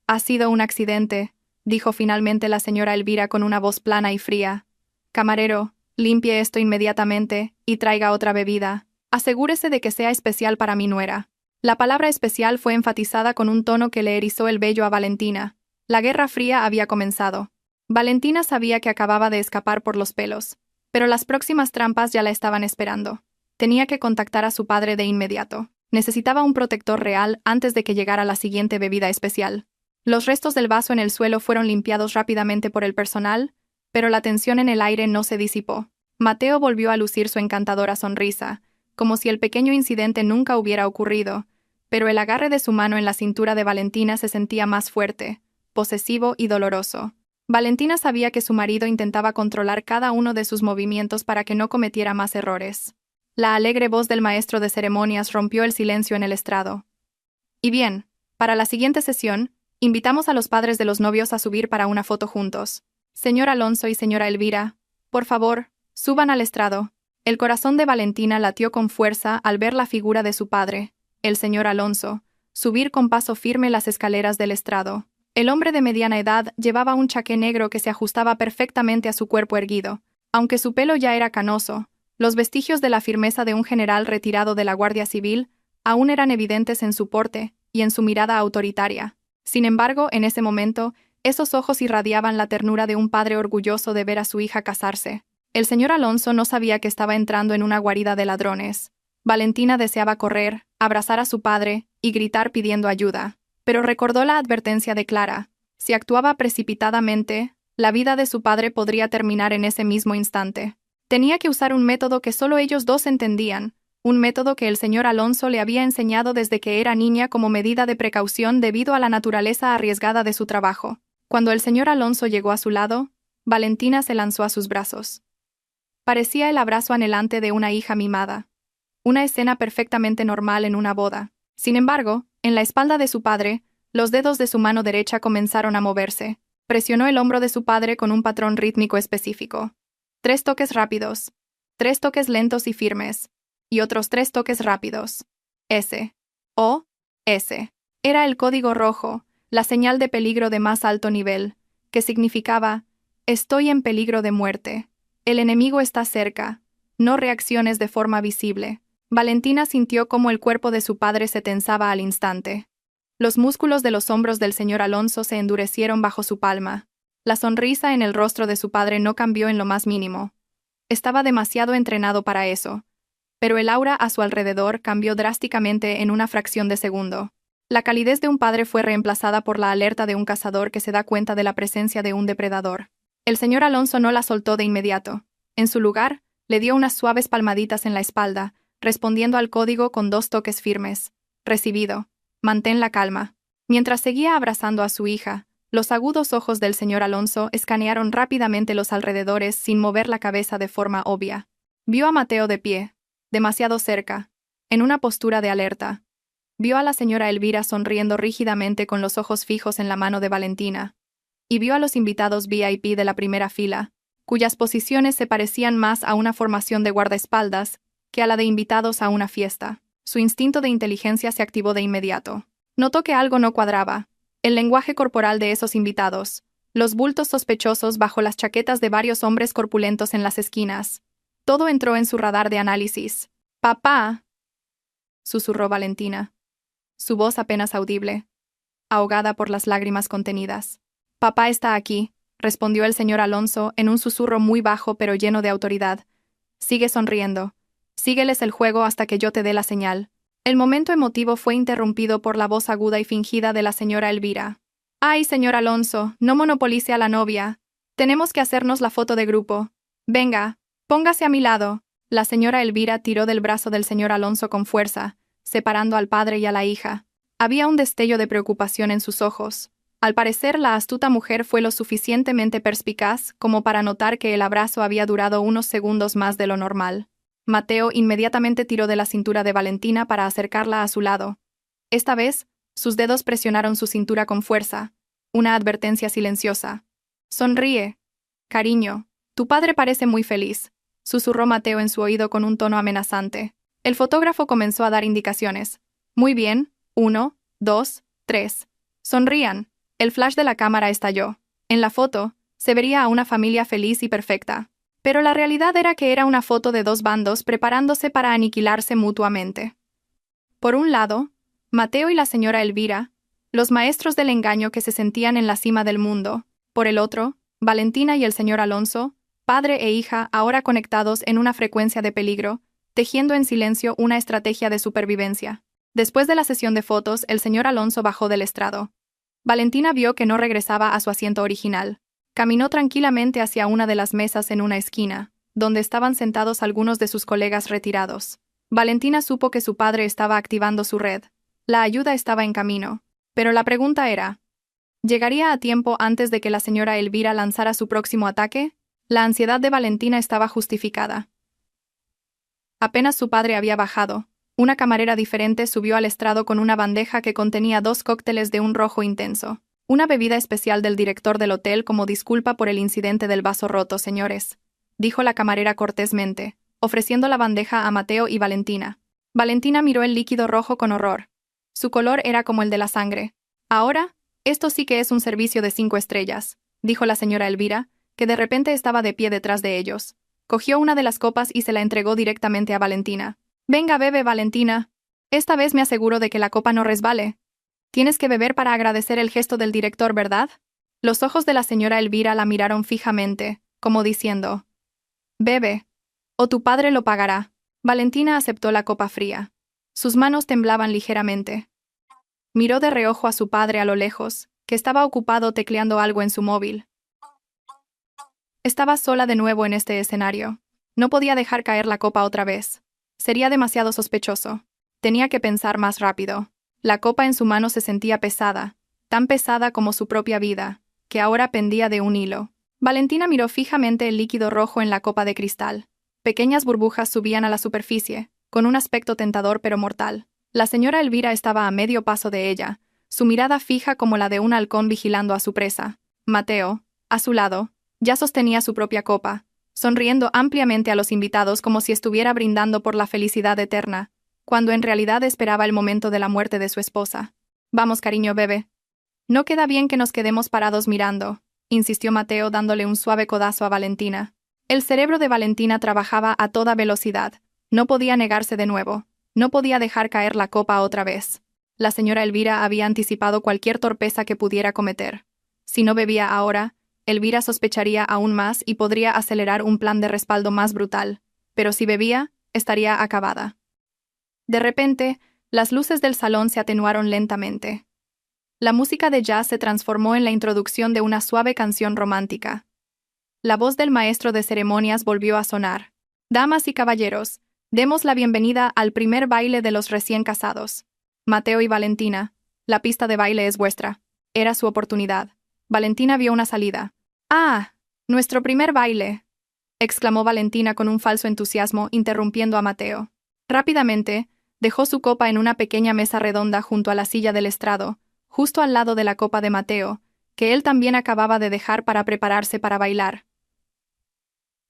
Ha sido un accidente», dijo finalmente la señora Elvira con una voz plana y fría. «Camarero, limpie esto inmediatamente y traiga otra bebida. Asegúrese de que sea especial para mi nuera». La palabra especial fue enfatizada con un tono que le erizó el vello a Valentina. La Guerra Fría había comenzado. Valentina sabía que acababa de escapar por los pelos, pero las próximas trampas ya la estaban esperando. Tenía que contactar a su padre de inmediato. Necesitaba un protector real antes de que llegara la siguiente bebida especial. Los restos del vaso en el suelo fueron limpiados rápidamente por el personal, pero la tensión en el aire no se disipó. Mateo volvió a lucir su encantadora sonrisa, como si el pequeño incidente nunca hubiera ocurrido, pero el agarre de su mano en la cintura de Valentina se sentía más fuerte, posesivo y doloroso. Valentina sabía que su marido intentaba controlar cada uno de sus movimientos para que no cometiera más errores. La alegre voz del maestro de ceremonias rompió el silencio en el estrado. Y bien, para la siguiente sesión, invitamos a los padres de los novios a subir para una foto juntos. Señor Alonso y señora Elvira, por favor, suban al estrado. El corazón de Valentina latió con fuerza al ver la figura de su padre, el señor Alonso, subir con paso firme las escaleras del estrado. El hombre de mediana edad llevaba un chaqué negro que se ajustaba perfectamente a su cuerpo erguido. Aunque su pelo ya era canoso, los vestigios de la firmeza de un general retirado de la Guardia Civil aún eran evidentes en su porte y en su mirada autoritaria. Sin embargo, en ese momento, esos ojos irradiaban la ternura de un padre orgulloso de ver a su hija casarse. El señor Alonso no sabía que estaba entrando en una guarida de ladrones. Valentina deseaba correr, abrazar a su padre y gritar pidiendo ayuda, pero recordó la advertencia de Clara. Si actuaba precipitadamente, la vida de su padre podría terminar en ese mismo instante. Tenía que usar un método que solo ellos dos entendían, un método que el señor Alonso le había enseñado desde que era niña como medida de precaución debido a la naturaleza arriesgada de su trabajo. Cuando el señor Alonso llegó a su lado, Valentina se lanzó a sus brazos. Parecía el abrazo anhelante de una hija mimada. Una escena perfectamente normal en una boda. Sin embargo, en la espalda de su padre, los dedos de su mano derecha comenzaron a moverse. Presionó el hombro de su padre con un patrón rítmico específico. 3 toques rápidos. 3 toques lentos y firmes. Y otros 3 toques rápidos. S. O. S. Era el código rojo, la señal de peligro de más alto nivel, que significaba: estoy en peligro de muerte. El enemigo está cerca. No reacciones de forma visible. Valentina sintió cómo el cuerpo de su padre se tensaba al instante. Los músculos de los hombros del señor Alonso se endurecieron bajo su palma. La sonrisa en el rostro de su padre no cambió en lo más mínimo. Estaba demasiado entrenado para eso. Pero el aura a su alrededor cambió drásticamente en una fracción de segundo. La calidez de un padre fue reemplazada por la alerta de un cazador que se da cuenta de la presencia de un depredador. El señor Alonso no la soltó de inmediato. En su lugar, le dio unas suaves palmaditas en la espalda, respondiendo al código con 2 toques firmes. Recibido. Mantén la calma. Mientras seguía abrazando a su hija, los agudos ojos del señor Alonso escanearon rápidamente los alrededores sin mover la cabeza de forma obvia. Vio a Mateo de pie, demasiado cerca, en una postura de alerta. Vio a la señora Elvira sonriendo rígidamente con los ojos fijos en la mano de Valentina. Y vio a los invitados VIP de la primera fila, cuyas posiciones se parecían más a una formación de guardaespaldas que a la de invitados a una fiesta. Su instinto de inteligencia se activó de inmediato. Notó que algo no cuadraba. El lenguaje corporal de esos invitados, los bultos sospechosos bajo las chaquetas de varios hombres corpulentos en las esquinas. Todo entró en su radar de análisis. «¡Papá!», susurró Valentina. Su voz apenas audible, ahogada por las lágrimas contenidas. «Papá está aquí», respondió el señor Alonso en un susurro muy bajo pero lleno de autoridad. «Sigue sonriendo. Sígueles el juego hasta que yo te dé la señal». El momento emotivo fue interrumpido por la voz aguda y fingida de la señora Elvira. «Ay, señor Alonso, no monopolice a la novia. Tenemos que hacernos la foto de grupo. Venga, póngase a mi lado». La señora Elvira tiró del brazo del señor Alonso con fuerza, separando al padre y a la hija. Había un destello de preocupación en sus ojos. Al parecer, la astuta mujer fue lo suficientemente perspicaz como para notar que el abrazo había durado unos segundos más de lo normal. Mateo inmediatamente tiró de la cintura de Valentina para acercarla a su lado. Esta vez, sus dedos presionaron su cintura con fuerza, una advertencia silenciosa. «Sonríe. Cariño, tu padre parece muy feliz», susurró Mateo en su oído con un tono amenazante. El fotógrafo comenzó a dar indicaciones. «Muy bien. 1, 2, 3. Sonrían». El flash de la cámara estalló. En la foto, se vería a una familia feliz y perfecta. Pero la realidad era que era una foto de 2 bandos preparándose para aniquilarse mutuamente. Por un lado, Mateo y la señora Elvira, los maestros del engaño que se sentían en la cima del mundo. Por el otro, Valentina y el señor Alonso, padre e hija ahora conectados en una frecuencia de peligro, tejiendo en silencio una estrategia de supervivencia. Después de la sesión de fotos, el señor Alonso bajó del estrado. Valentina vio que no regresaba a su asiento original. Caminó tranquilamente hacia una de las mesas en una esquina, donde estaban sentados algunos de sus colegas retirados. Valentina supo que su padre estaba activando su red. La ayuda estaba en camino. Pero la pregunta era: ¿Llegaría a tiempo antes de que la señora Elvira lanzara su próximo ataque? La ansiedad de Valentina estaba justificada. Apenas su padre había bajado, una camarera diferente subió al estrado con una bandeja que contenía 2 cócteles de un rojo intenso. Una bebida especial del director del hotel como disculpa por el incidente del vaso roto, señores, dijo la camarera cortésmente, ofreciendo la bandeja a Mateo y Valentina. Valentina miró el líquido rojo con horror. Su color era como el de la sangre. Ahora, esto sí que es un servicio de 5 estrellas, dijo la señora Elvira, que de repente estaba de pie detrás de ellos. Cogió una de las copas y se la entregó directamente a Valentina. Venga, bebe, Valentina. Esta vez me aseguro de que la copa no resbale. Tienes que beber para agradecer el gesto del director, ¿verdad? Los ojos de la señora Elvira la miraron fijamente, como diciendo: bebe, o tu padre lo pagará. Valentina aceptó la copa fría. Sus manos temblaban ligeramente. Miró de reojo a su padre a lo lejos, que estaba ocupado tecleando algo en su móvil. Estaba sola de nuevo en este escenario. No podía dejar caer la copa otra vez. Sería demasiado sospechoso. Tenía que pensar más rápido. La copa en su mano se sentía pesada, tan pesada como su propia vida, que ahora pendía de un hilo. Valentina miró fijamente el líquido rojo en la copa de cristal. Pequeñas burbujas subían a la superficie, con un aspecto tentador pero mortal. La señora Elvira estaba a medio paso de ella, su mirada fija como la de un halcón vigilando a su presa. Mateo, a su lado, ya sostenía su propia copa, sonriendo ampliamente a los invitados como si estuviera brindando por la felicidad eterna, cuando en realidad esperaba el momento de la muerte de su esposa. Vamos, cariño, bebe. No queda bien que nos quedemos parados mirando, insistió Mateo dándole un suave codazo a Valentina. El cerebro de Valentina trabajaba a toda velocidad. No podía negarse de nuevo. No podía dejar caer la copa otra vez. La señora Elvira había anticipado cualquier torpeza que pudiera cometer. Si no bebía ahora, Elvira sospecharía aún más y podría acelerar un plan de respaldo más brutal. Pero si bebía, estaría acabada. De repente, las luces del salón se atenuaron lentamente. La música de jazz se transformó en la introducción de una suave canción romántica. La voz del maestro de ceremonias volvió a sonar. Damas y caballeros, demos la bienvenida al primer baile de los recién casados. Mateo y Valentina, la pista de baile es vuestra. Era su oportunidad. Valentina vio una salida. ¡Ah! ¡Nuestro primer baile!, exclamó Valentina con un falso entusiasmo, interrumpiendo a Mateo. Rápidamente, dejó su copa en una pequeña mesa redonda junto a la silla del estrado, justo al lado de la copa de Mateo, que él también acababa de dejar para prepararse para bailar.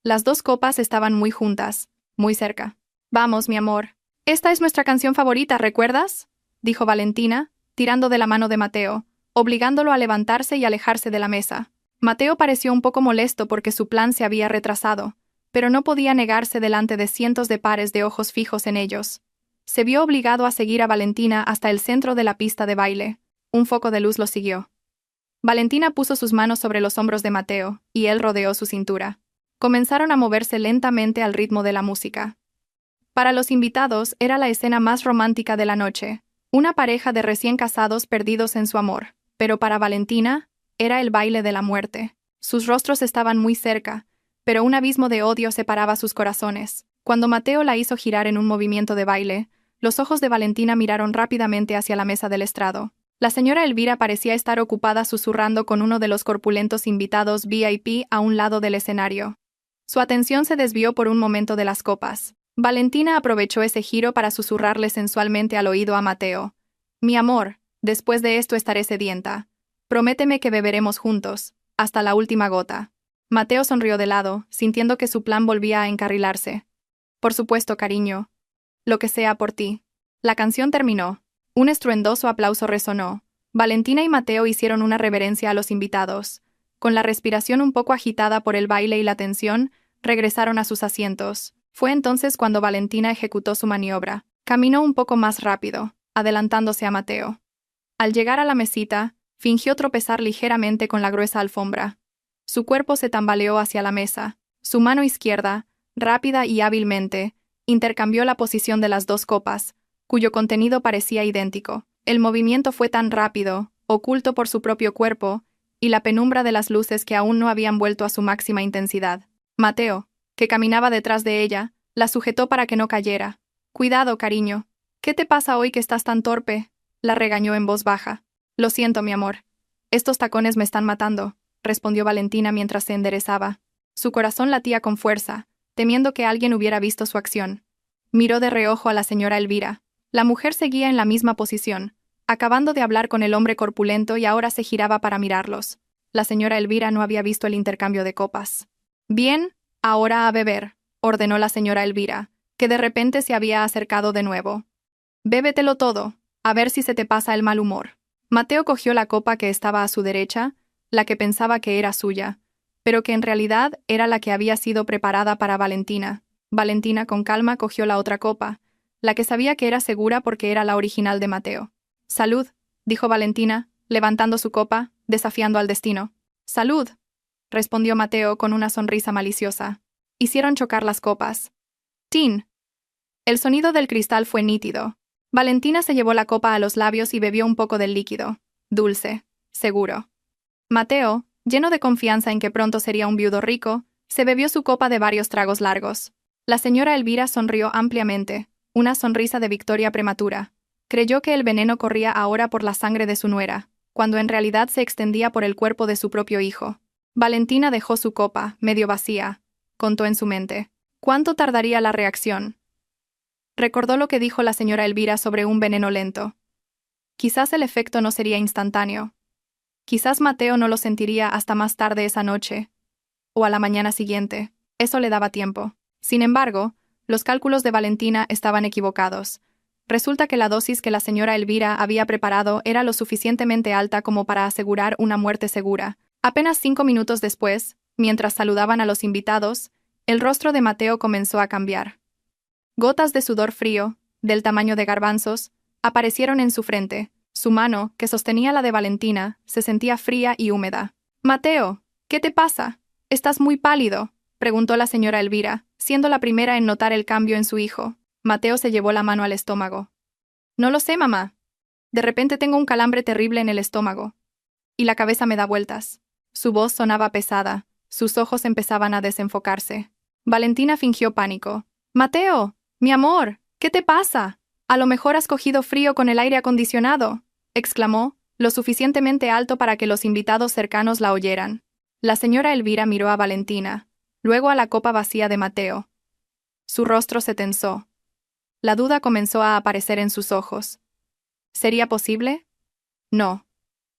Las 2 copas estaban muy juntas, muy cerca. Vamos, mi amor. Esta es nuestra canción favorita, ¿recuerdas?, dijo Valentina, tirando de la mano de Mateo, obligándolo a levantarse y alejarse de la mesa. Mateo pareció un poco molesto porque su plan se había retrasado, pero no podía negarse delante de cientos de pares de ojos fijos en ellos. Se vio obligado a seguir a Valentina hasta el centro de la pista de baile. Un foco de luz lo siguió. Valentina puso sus manos sobre los hombros de Mateo, y él rodeó su cintura. Comenzaron a moverse lentamente al ritmo de la música. Para los invitados era la escena más romántica de la noche, una pareja de recién casados perdidos en su amor, pero para Valentina, era el baile de la muerte. Sus rostros estaban muy cerca, pero un abismo de odio separaba sus corazones. Cuando Mateo la hizo girar en un movimiento de baile, los ojos de Valentina miraron rápidamente hacia la mesa del estrado. La señora Elvira parecía estar ocupada susurrando con uno de los corpulentos invitados VIP a un lado del escenario. Su atención se desvió por un momento de las copas. Valentina aprovechó ese giro para susurrarle sensualmente al oído a Mateo. Mi amor, después de esto estaré sedienta. Prométeme que beberemos juntos, hasta la última gota. Mateo sonrió de lado, sintiendo que su plan volvía a encarrilarse. Por supuesto, cariño. Lo que sea por ti. La canción terminó. Un estruendoso aplauso resonó. Valentina y Mateo hicieron una reverencia a los invitados. Con la respiración un poco agitada por el baile y la tensión, regresaron a sus asientos. Fue entonces cuando Valentina ejecutó su maniobra. Caminó un poco más rápido, adelantándose a Mateo. Al llegar a la mesita, fingió tropezar ligeramente con la gruesa alfombra. Su cuerpo se tambaleó hacia la mesa. Su mano izquierda, rápida y hábilmente, intercambió la posición de las 2 copas, cuyo contenido parecía idéntico. El movimiento fue tan rápido, oculto por su propio cuerpo, y la penumbra de las luces que aún no habían vuelto a su máxima intensidad. Mateo, que caminaba detrás de ella, la sujetó para que no cayera. Cuidado, cariño. ¿Qué te pasa hoy que estás tan torpe?, la regañó en voz baja. Lo siento, mi amor. Estos tacones me están matando, respondió Valentina mientras se enderezaba. Su corazón latía con fuerza, temiendo que alguien hubiera visto su acción. Miró de reojo a la señora Elvira. La mujer seguía en la misma posición, acabando de hablar con el hombre corpulento y ahora se giraba para mirarlos. La señora Elvira no había visto el intercambio de copas. Bien, ahora a beber, ordenó la señora Elvira, que de repente se había acercado de nuevo. Bébetelo todo, a ver si se te pasa el mal humor. Mateo cogió la copa que estaba a su derecha, la que pensaba que era suya, pero que en realidad era la que había sido preparada para Valentina. Valentina con calma cogió la otra copa, la que sabía que era segura porque era la original de Mateo. «Salud», dijo Valentina, levantando su copa, desafiando al destino. «Salud», respondió Mateo con una sonrisa maliciosa. Hicieron chocar las copas. ¡Tin! El sonido del cristal fue nítido. Valentina se llevó la copa a los labios y bebió un poco del líquido. Dulce, seguro. Mateo, lleno de confianza en que pronto sería un viudo rico, se bebió su copa de varios tragos largos. La señora Elvira sonrió ampliamente, una sonrisa de victoria prematura. Creyó que el veneno corría ahora por la sangre de su nuera, cuando en realidad se extendía por el cuerpo de su propio hijo. Valentina dejó su copa, medio vacía. Contó en su mente. ¿Cuánto tardaría la reacción? Recordó lo que dijo la señora Elvira sobre un veneno lento. Quizás el efecto no sería instantáneo. Quizás Mateo no lo sentiría hasta más tarde esa noche, o a la mañana siguiente. Eso le daba tiempo. Sin embargo, los cálculos de Valentina estaban equivocados. Resulta que la dosis que la señora Elvira había preparado era lo suficientemente alta como para asegurar una muerte segura. Apenas 5 minutos después, mientras saludaban a los invitados, el rostro de Mateo comenzó a cambiar. Gotas de sudor frío, del tamaño de garbanzos, aparecieron en su frente. Su mano, que sostenía la de Valentina, se sentía fría y húmeda. «Mateo, ¿qué te pasa? Estás muy pálido», preguntó la señora Elvira, siendo la primera en notar el cambio en su hijo. Mateo se llevó la mano al estómago. «No lo sé, mamá. De repente tengo un calambre terrible en el estómago. Y la cabeza me da vueltas». Su voz sonaba pesada, sus ojos empezaban a desenfocarse. Valentina fingió pánico. «Mateo, mi amor, ¿qué te pasa? A lo mejor has cogido frío con el aire acondicionado», exclamó, lo suficientemente alto para que los invitados cercanos la oyeran. La señora Elvira miró a Valentina, luego a la copa vacía de Mateo. Su rostro se tensó. La duda comenzó a aparecer en sus ojos. ¿Sería posible? No.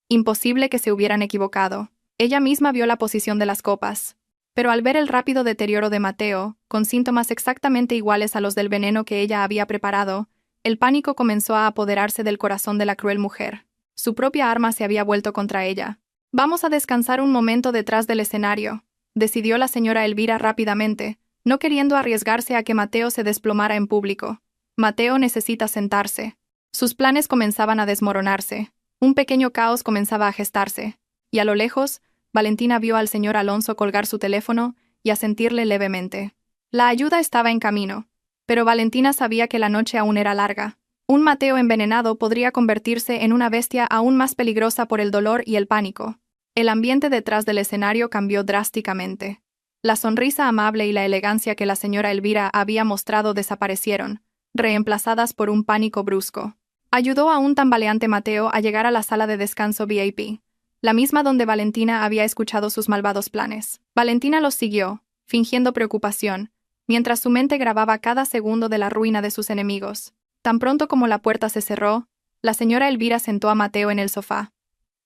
Imposible que se hubieran equivocado. Ella misma vio la posición de las copas. Pero al ver el rápido deterioro de Mateo, con síntomas exactamente iguales a los del veneno que ella había preparado, el pánico comenzó a apoderarse del corazón de la cruel mujer. Su propia arma se había vuelto contra ella. «Vamos a descansar un momento detrás del escenario», decidió la señora Elvira rápidamente, no queriendo arriesgarse a que Mateo se desplomara en público. «Mateo necesita sentarse». Sus planes comenzaban a desmoronarse. Un pequeño caos comenzaba a gestarse. Y a lo lejos, Valentina vio al señor Alonso colgar su teléfono y asentirle levemente. La ayuda estaba en camino. Pero Valentina sabía que la noche aún era larga. Un Mateo envenenado podría convertirse en una bestia aún más peligrosa por el dolor y el pánico. El ambiente detrás del escenario cambió drásticamente. La sonrisa amable y la elegancia que la señora Elvira había mostrado desaparecieron, reemplazadas por un pánico brusco. Ayudó a un tambaleante Mateo a llegar a la sala de descanso VIP, la misma donde Valentina había escuchado sus malvados planes. Valentina los siguió, fingiendo preocupación, mientras su mente grababa cada segundo de la ruina de sus enemigos. Tan pronto como la puerta se cerró, la señora Elvira sentó a Mateo en el sofá.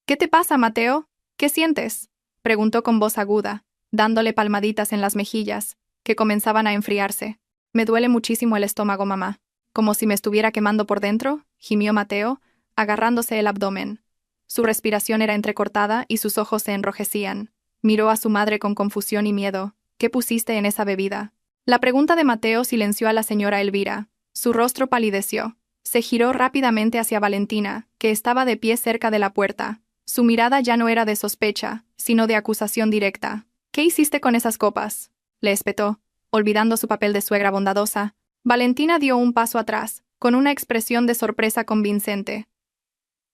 «¿Qué te pasa, Mateo? ¿Qué sientes?», preguntó con voz aguda, dándole palmaditas en las mejillas, que comenzaban a enfriarse. «Me duele muchísimo el estómago, mamá». «¿Como si me estuviera quemando por dentro?», gimió Mateo, agarrándose el abdomen. Su respiración era entrecortada y sus ojos se enrojecían. Miró a su madre con confusión y miedo. «¿Qué pusiste en esa bebida?». La pregunta de Mateo silenció a la señora Elvira. Su rostro palideció. Se giró rápidamente hacia Valentina, que estaba de pie cerca de la puerta. Su mirada ya no era de sospecha, sino de acusación directa. «¿Qué hiciste con esas copas?», le espetó, olvidando su papel de suegra bondadosa. Valentina dio un paso atrás, con una expresión de sorpresa convincente.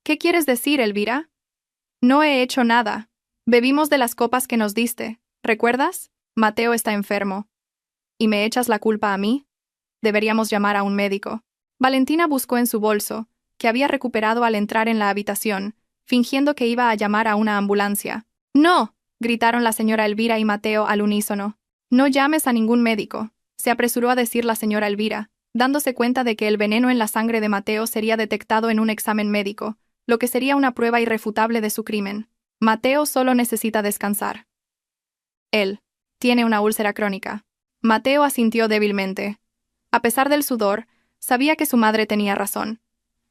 «¿Qué quieres decir, Elvira?». «No he hecho nada. Bebimos de las copas que nos diste, ¿recuerdas? Mateo está enfermo». «¿Y me echas la culpa a mí? Deberíamos llamar a un médico». Valentina buscó en su bolso, que había recuperado al entrar en la habitación, fingiendo que iba a llamar a una ambulancia. «¡No!», gritaron la señora Elvira y Mateo al unísono. «No llames a ningún médico», se apresuró a decir la señora Elvira, dándose cuenta de que el veneno en la sangre de Mateo sería detectado en un examen médico, lo que sería una prueba irrefutable de su crimen. Mateo solo necesita descansar. Él tiene una úlcera crónica. Mateo asintió débilmente. A pesar del sudor, sabía que su madre tenía razón.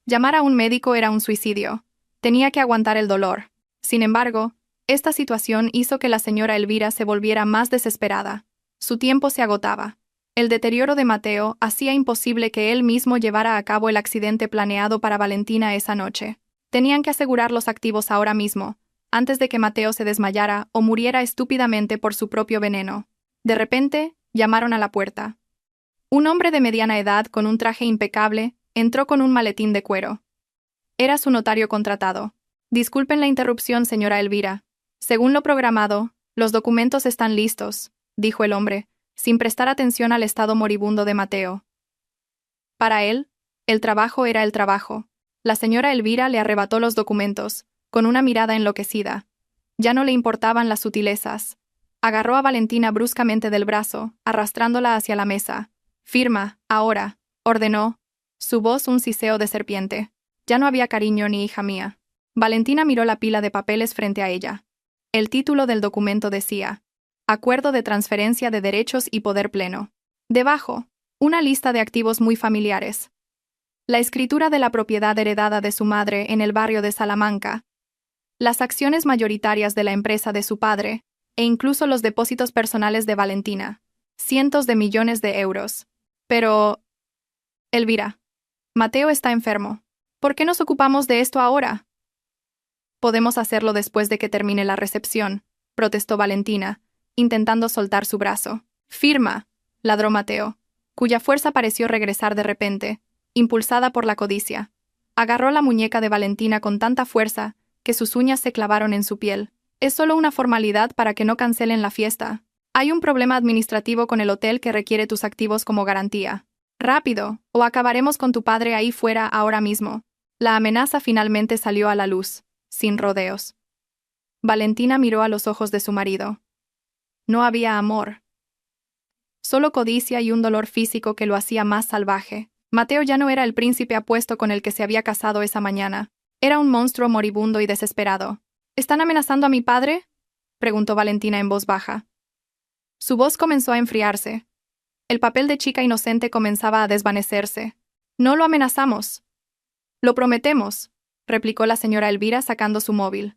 Llamar a un médico era un suicidio. Tenía que aguantar el dolor. Sin embargo, esta situación hizo que la señora Elvira se volviera más desesperada. Su tiempo se agotaba. El deterioro de Mateo hacía imposible que él mismo llevara a cabo el accidente planeado para Valentina esa noche. Tenían que asegurar los activos ahora mismo, antes de que Mateo se desmayara o muriera estúpidamente por su propio veneno. De repente, llamaron a la puerta. Un hombre de mediana edad con un traje impecable entró con un maletín de cuero. Era su notario contratado. «Disculpen la interrupción, señora Elvira. Según lo programado, los documentos están listos», dijo el hombre, sin prestar atención al estado moribundo de Mateo. Para él, el trabajo era el trabajo. La señora Elvira le arrebató los documentos, con una mirada enloquecida. Ya no le importaban las sutilezas. Agarró a Valentina bruscamente del brazo, arrastrándola hacia la mesa. «Firma, ahora», ordenó, su voz un siseo de serpiente. Ya no había cariño ni hija mía. Valentina miró la pila de papeles frente a ella. El título del documento decía: Acuerdo de transferencia de derechos y poder pleno. Debajo, una lista de activos muy familiares. La escritura de la propiedad heredada de su madre en el barrio de Salamanca. Las acciones mayoritarias de la empresa de su padre, e incluso los depósitos personales de Valentina. Cientos de millones de euros. Pero... Elvira, Mateo está enfermo. ¿Por qué nos ocupamos de esto ahora? Podemos hacerlo después de que termine la recepción, protestó Valentina, intentando soltar su brazo. Firma, ladró Mateo, cuya fuerza pareció regresar de repente, impulsada por la codicia. Agarró la muñeca de Valentina con tanta fuerza que sus uñas se clavaron en su piel. Es solo una formalidad para que no cancelen la fiesta. Hay un problema administrativo con el hotel que requiere tus activos como garantía. Rápido, o acabaremos con tu padre ahí fuera ahora mismo. La amenaza finalmente salió a la luz, sin rodeos. Valentina miró a los ojos de su marido. No había amor. Solo codicia y un dolor físico que lo hacía más salvaje. Mateo ya no era el príncipe apuesto con el que se había casado esa mañana. Era un monstruo moribundo y desesperado. ¿Están amenazando a mi padre?, preguntó Valentina en voz baja. Su voz comenzó a enfriarse. El papel de chica inocente comenzaba a desvanecerse. No lo amenazamos. Lo prometemos, replicó la señora Elvira sacando su móvil.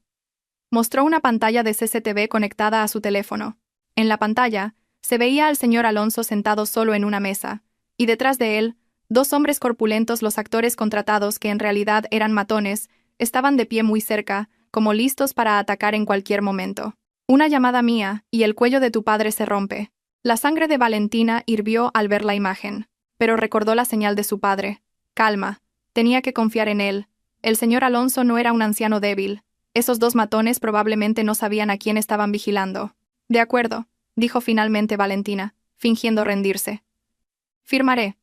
Mostró una pantalla de CCTV conectada a su teléfono. En la pantalla, se veía al señor Alonso sentado solo en una mesa, y detrás de él, dos hombres corpulentos, los actores contratados que en realidad eran matones, estaban de pie muy cerca, como listos para atacar en cualquier momento. Una llamada mía, y el cuello de tu padre se rompe. La sangre de Valentina hirvió al ver la imagen, pero recordó la señal de su padre. Calma, tenía que confiar en él. El señor Alonso no era un anciano débil. Esos dos matones probablemente no sabían a quién estaban vigilando. De acuerdo, dijo finalmente Valentina, fingiendo rendirse. Firmaré.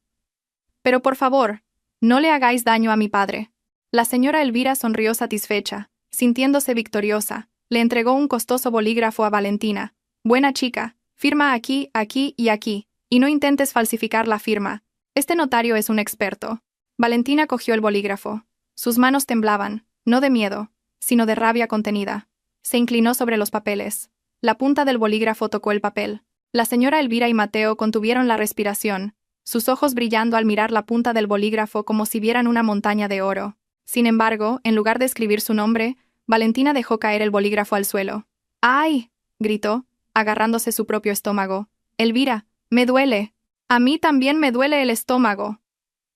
Pero por favor, no le hagáis daño a mi padre. La señora Elvira sonrió satisfecha, sintiéndose victoriosa. Le entregó un costoso bolígrafo a Valentina. Buena chica, firma aquí, aquí y aquí, y no intentes falsificar la firma. Este notario es un experto. Valentina cogió el bolígrafo. Sus manos temblaban, no de miedo, sino de rabia contenida. Se inclinó sobre los papeles. La punta del bolígrafo tocó el papel. La señora Elvira y Mateo contuvieron la respiración, sus ojos brillando al mirar la punta del bolígrafo como si vieran una montaña de oro. Sin embargo, en lugar de escribir su nombre, Valentina dejó caer el bolígrafo al suelo. ¡Ay!, gritó, agarrándose su propio estómago. Elvira, me duele. A mí también me duele el estómago.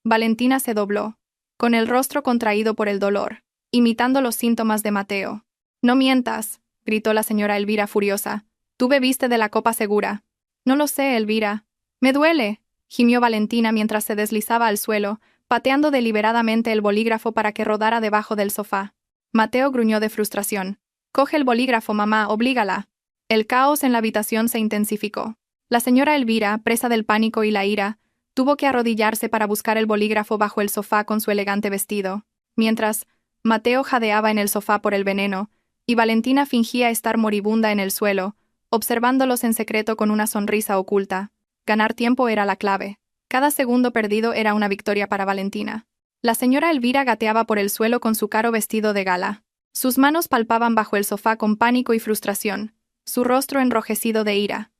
Valentina se dobló, con el rostro contraído por el dolor, imitando los síntomas de Mateo. No mientas, gritó la señora Elvira furiosa. Tú bebiste de la copa segura. No lo sé, Elvira. Me duele, gimió Valentina mientras se deslizaba al suelo, pateando deliberadamente el bolígrafo para que rodara debajo del sofá. Mateo gruñó de frustración. Coge el bolígrafo, mamá, oblígala. El caos en la habitación se intensificó. La señora Elvira, presa del pánico y la ira, tuvo que arrodillarse para buscar el bolígrafo bajo el sofá con su elegante vestido, mientras Mateo jadeaba en el sofá por el veneno, y Valentina fingía estar moribunda en el suelo, observándolos en secreto con una sonrisa oculta. Ganar tiempo era la clave. Cada segundo perdido era una victoria para Valentina. La señora Elvira gateaba por el suelo con su caro vestido de gala. Sus manos palpaban bajo el sofá con pánico y frustración, su rostro enrojecido de ira.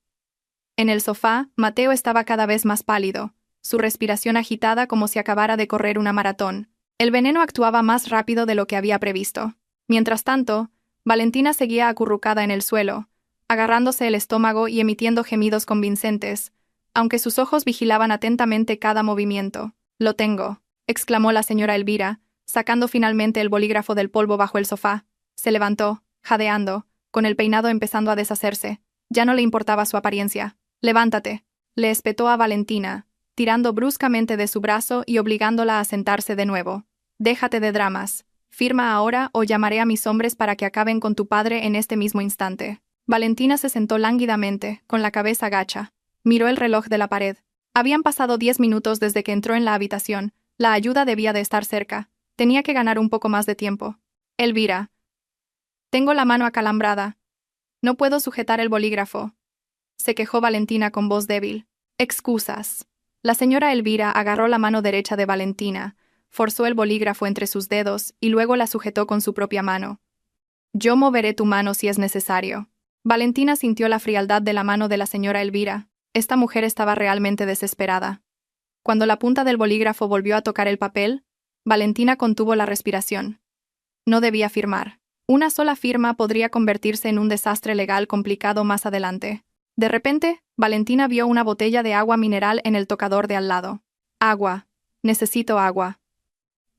En el sofá, Mateo estaba cada vez más pálido, su respiración agitada como si acabara de correr una maratón. El veneno actuaba más rápido de lo que había previsto. Mientras tanto, Valentina seguía acurrucada en el suelo, agarrándose el estómago y emitiendo gemidos convincentes, aunque sus ojos vigilaban atentamente cada movimiento. «Lo tengo», exclamó la señora Elvira, sacando finalmente el bolígrafo del polvo bajo el sofá. Se levantó, jadeando, con el peinado empezando a deshacerse. Ya no le importaba su apariencia. «Levántate», le espetó a Valentina, tirando bruscamente de su brazo y obligándola a sentarse de nuevo. «Déjate de dramas. Firma ahora o llamaré a mis hombres para que acaben con tu padre en este mismo instante». Valentina se sentó lánguidamente, con la cabeza gacha. Miró el reloj de la pared. Habían pasado 10 minutos desde que entró en la habitación. La ayuda debía de estar cerca. Tenía que ganar un poco más de tiempo. «Elvira. Tengo la mano acalambrada. No puedo sujetar el bolígrafo», se quejó Valentina con voz débil. «Excusas». La señora Elvira agarró la mano derecha de Valentina, forzó el bolígrafo entre sus dedos y luego la sujetó con su propia mano. «Yo moveré tu mano si es necesario». Valentina sintió la frialdad de la mano de la señora Elvira. Esta mujer estaba realmente desesperada. Cuando la punta del bolígrafo volvió a tocar el papel, Valentina contuvo la respiración. No debía firmar. Una sola firma podría convertirse en un desastre legal complicado más adelante. De repente, Valentina vio una botella de agua mineral en el tocador de al lado. «Agua. Necesito agua».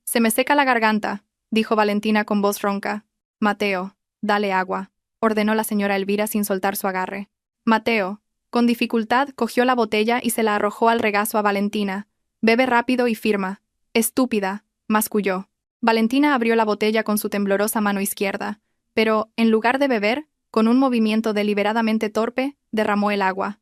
«Se me seca la garganta», dijo Valentina con voz ronca. «Mateo, dale agua», ordenó la señora Elvira sin soltar su agarre. Mateo, con dificultad, cogió la botella y se la arrojó al regazo a Valentina. «Bebe rápido y firma». «Estúpida», masculló. Valentina abrió la botella con su temblorosa mano izquierda, pero, en lugar de beber, con un movimiento deliberadamente torpe, derramó el agua.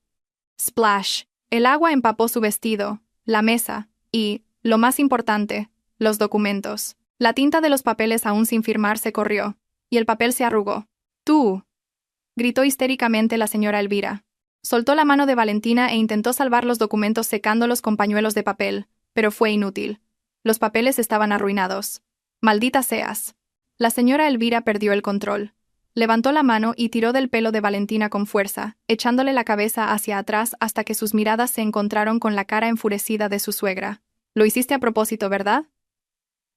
Splash. El agua empapó su vestido, la mesa, y, lo más importante, los documentos. La tinta de los papeles aún sin firmar se corrió, y el papel se arrugó. «¡Tú!», gritó histéricamente la señora Elvira. Soltó la mano de Valentina e intentó salvar los documentos secándolos con pañuelos de papel, pero fue inútil. Los papeles estaban arruinados. «¡Maldita seas!». La señora Elvira perdió el control. Levantó la mano y tiró del pelo de Valentina con fuerza, echándole la cabeza hacia atrás hasta que sus miradas se encontraron con la cara enfurecida de su suegra. «Lo hiciste a propósito, ¿verdad?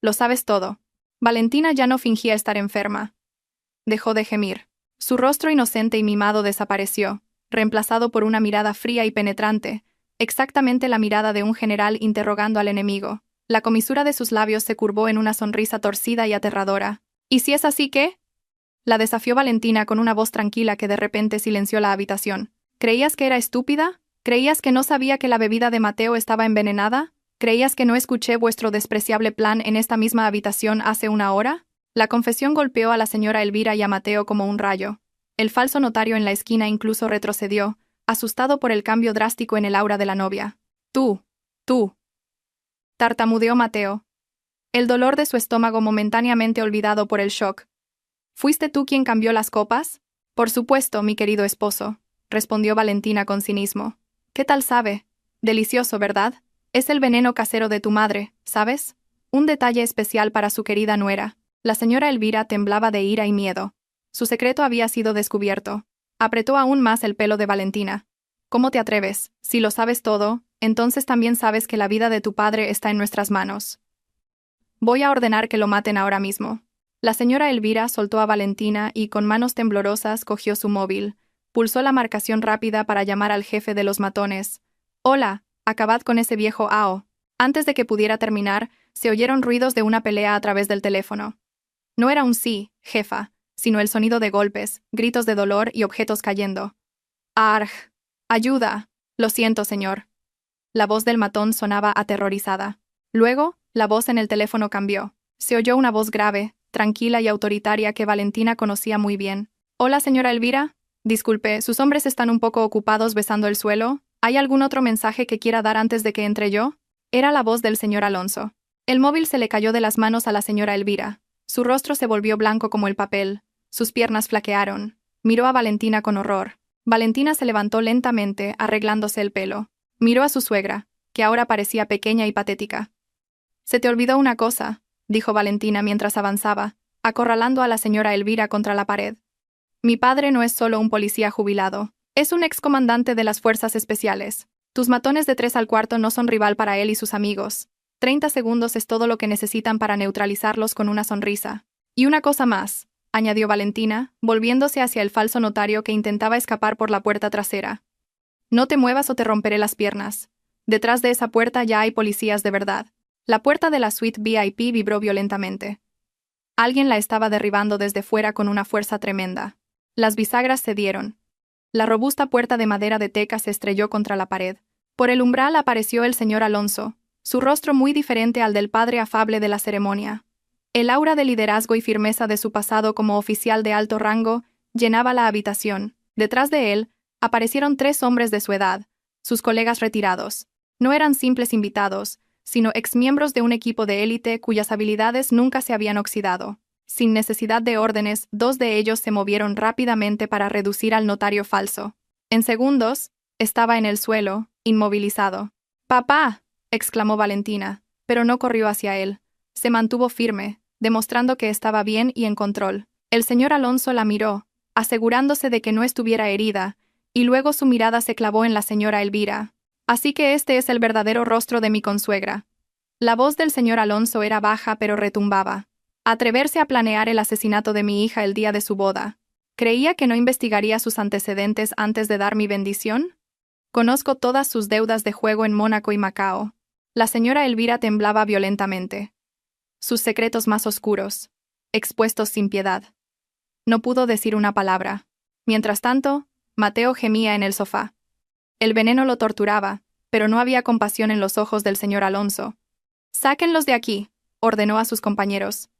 Lo sabes todo». Valentina ya no fingía estar enferma. Dejó de gemir. Su rostro inocente y mimado desapareció, reemplazado por una mirada fría y penetrante, exactamente la mirada de un general interrogando al enemigo. La comisura de sus labios se curvó en una sonrisa torcida y aterradora. «¿Y si es así qué?», la desafió Valentina con una voz tranquila que de repente silenció la habitación. «¿Creías que era estúpida? ¿Creías que no sabía que la bebida de Mateo estaba envenenada? ¿Creías que no escuché vuestro despreciable plan en esta misma habitación hace una hora?». La confesión golpeó a la señora Elvira y a Mateo como un rayo. El falso notario en la esquina incluso retrocedió, asustado por el cambio drástico en el aura de la novia. Tú, tartamudeó Mateo. El dolor de su estómago momentáneamente olvidado por el shock. «¿Fuiste tú quien cambió las copas?». «Por supuesto, mi querido esposo», respondió Valentina con cinismo. «¿Qué tal sabe? Delicioso, ¿verdad? Es el veneno casero de tu madre, ¿sabes? Un detalle especial para su querida nuera». La señora Elvira temblaba de ira y miedo. Su secreto había sido descubierto. Apretó aún más el pelo de Valentina. «¿Cómo te atreves? Si lo sabes todo, entonces también sabes que la vida de tu padre está en nuestras manos. Voy a ordenar que lo maten ahora mismo». La señora Elvira soltó a Valentina y, con manos temblorosas, cogió su móvil. Pulsó la marcación rápida para llamar al jefe de los matones. «Hola, acabad con ese viejo Ao». Antes de que pudiera terminar, se oyeron ruidos de una pelea a través del teléfono. No era un «sí, jefa», sino el sonido de golpes, gritos de dolor y objetos cayendo. «Arg. Ayuda. Lo siento, señor». La voz del matón sonaba aterrorizada. Luego, la voz en el teléfono cambió. Se oyó una voz grave, tranquila y autoritaria que Valentina conocía muy bien. «Hola, señora Elvira. Disculpe, ¿sus hombres están un poco ocupados besando el suelo? ¿Hay algún otro mensaje que quiera dar antes de que entre yo?». Era la voz del señor Alonso. El móvil se le cayó de las manos a la señora Elvira. Su rostro se volvió blanco como el papel, sus piernas flaquearon. Miró a Valentina con horror. Valentina se levantó lentamente, arreglándose el pelo. Miró a su suegra, que ahora parecía pequeña y patética. «Se te olvidó una cosa», dijo Valentina mientras avanzaba, acorralando a la señora Elvira contra la pared. «Mi padre no es solo un policía jubilado, es un excomandante de las fuerzas especiales. Tus matones de 3 al cuarto no son rival para él y sus amigos. 30 segundos es todo lo que necesitan para neutralizarlos con una sonrisa. Y una cosa más», añadió Valentina, volviéndose hacia el falso notario que intentaba escapar por la puerta trasera. «No te muevas o te romperé las piernas. Detrás de esa puerta ya hay policías de verdad». La puerta de la suite VIP vibró violentamente. Alguien la estaba derribando desde fuera con una fuerza tremenda. Las bisagras cedieron. La robusta puerta de madera de teca se estrelló contra la pared. Por el umbral apareció el señor Alonso, su rostro muy diferente al del padre afable de la ceremonia. El aura de liderazgo y firmeza de su pasado como oficial de alto rango llenaba la habitación. Detrás de él, aparecieron 3 hombres de su edad, sus colegas retirados. No eran simples invitados, sino exmiembros de un equipo de élite cuyas habilidades nunca se habían oxidado. Sin necesidad de órdenes, 2 de ellos se movieron rápidamente para reducir al notario falso. En segundos, estaba en el suelo, inmovilizado. «¡Papá!», exclamó Valentina, pero no corrió hacia él. Se mantuvo firme, demostrando que estaba bien y en control. El señor Alonso la miró, asegurándose de que no estuviera herida, y luego su mirada se clavó en la señora Elvira. «Así que este es el verdadero rostro de mi consuegra». La voz del señor Alonso era baja pero retumbaba. «Atreverse a planear el asesinato de mi hija el día de su boda. ¿Creía que no investigaría sus antecedentes antes de dar mi bendición? Conozco todas sus deudas de juego en Mónaco y Macao». La señora Elvira temblaba violentamente. Sus secretos más oscuros, expuestos sin piedad. No pudo decir una palabra. Mientras tanto, Mateo gemía en el sofá. El veneno lo torturaba, pero no había compasión en los ojos del señor Alonso. «Sáquenlos de aquí», ordenó a sus compañeros.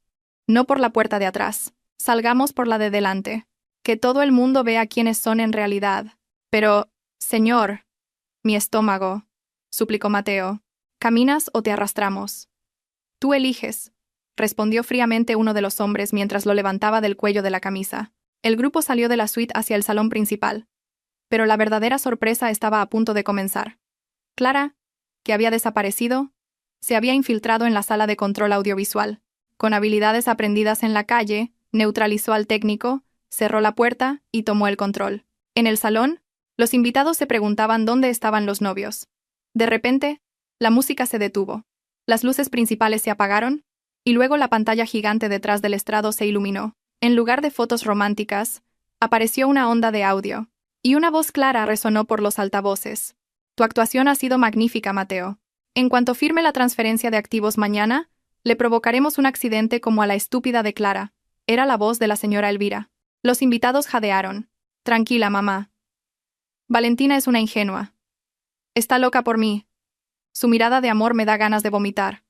«No por la puerta de atrás. Salgamos por la de delante. Que todo el mundo vea quiénes son en realidad». «Pero, señor». «Mi estómago», suplicó Mateo. «¿Caminas o te arrastramos?» «Tú eliges», respondió fríamente uno de los hombres mientras lo levantaba del cuello de la camisa. El grupo salió de la suite hacia el salón principal. Pero la verdadera sorpresa estaba a punto de comenzar. Clara, que había desaparecido, se había infiltrado en la sala de control audiovisual. Con habilidades aprendidas en la calle, neutralizó al técnico, cerró la puerta y tomó el control. En el salón, los invitados se preguntaban dónde estaban los novios. De repente, la música se detuvo. Las luces principales se apagaron, y luego la pantalla gigante detrás del estrado se iluminó. En lugar de fotos románticas, apareció una onda de audio. Y una voz clara resonó por los altavoces. «Tu actuación ha sido magnífica, Mateo. En cuanto firme la transferencia de activos mañana, le provocaremos un accidente como a la estúpida de Clara». Era la voz de la señora Elvira. Los invitados jadearon. «Tranquila, mamá. Valentina es una ingenua. Está loca por mí. Su mirada de amor me da ganas de vomitar».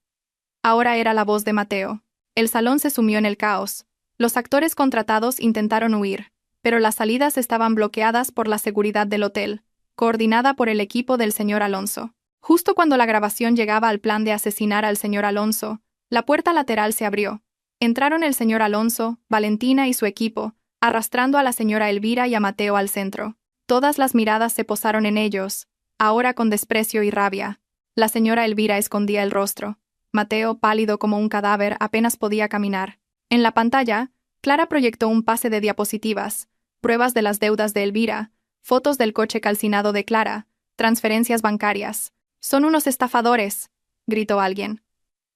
Ahora era la voz de Mateo. El salón se sumió en el caos. Los actores contratados intentaron huir, pero las salidas estaban bloqueadas por la seguridad del hotel, coordinada por el equipo del señor Alonso. Justo cuando la grabación llegaba al plan de asesinar al señor Alonso, la puerta lateral se abrió. Entraron el señor Alonso, Valentina y su equipo, arrastrando a la señora Elvira y a Mateo al centro. Todas las miradas se posaron en ellos, ahora con desprecio y rabia. La señora Elvira escondía el rostro. Mateo, pálido como un cadáver, apenas podía caminar. En la pantalla, Clara proyectó un pase de diapositivas, pruebas de las deudas de Elvira, fotos del coche calcinado de Clara, transferencias bancarias. «Son unos estafadores», gritó alguien.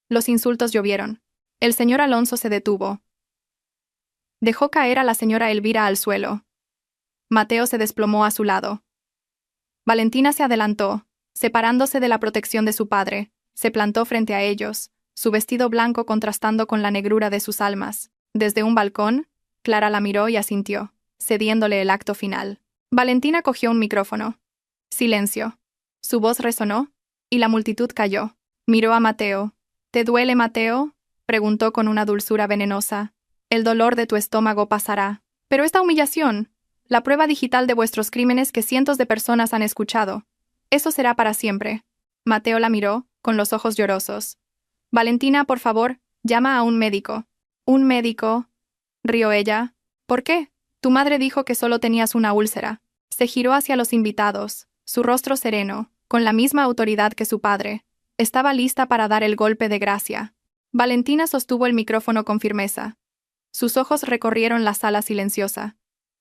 Los insultos llovieron. El señor Alonso se detuvo. Dejó caer a la señora Elvira al suelo. Mateo se desplomó a su lado. Valentina se adelantó, separándose de la protección de su padre, se plantó frente a ellos, su vestido blanco contrastando con la negrura de sus almas. Desde un balcón, Clara la miró y asintió, cediéndole el acto final. Valentina cogió un micrófono. Silencio. Su voz resonó, y la multitud calló. Miró a Mateo. «¿Te duele, Mateo?», preguntó con una dulzura venenosa. «El dolor de tu estómago pasará. Pero esta humillación, la prueba digital de vuestros crímenes que cientos de personas han escuchado, eso será para siempre». Mateo la miró, con los ojos llorosos. «Valentina, por favor, llama a un médico». Un médico, rió ella. ¿Por qué? Tu madre dijo que solo tenías una úlcera. Se giró hacia los invitados, su rostro sereno, con la misma autoridad que su padre. Estaba lista para dar el golpe de gracia. Valentina sostuvo el micrófono con firmeza. Sus ojos recorrieron la sala silenciosa.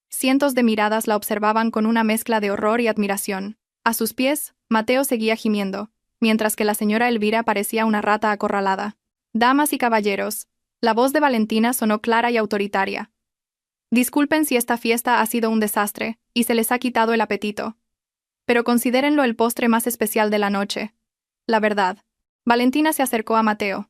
Cientos de miradas la observaban con una mezcla de horror y admiración. A sus pies, Mateo seguía gimiendo, mientras que la señora Elvira parecía una rata acorralada. Damas y caballeros, la voz de Valentina sonó clara y autoritaria. Disculpen si esta fiesta ha sido un desastre y se les ha quitado el apetito. Pero considérenlo el postre más especial de la noche. La verdad. Valentina se acercó a Mateo.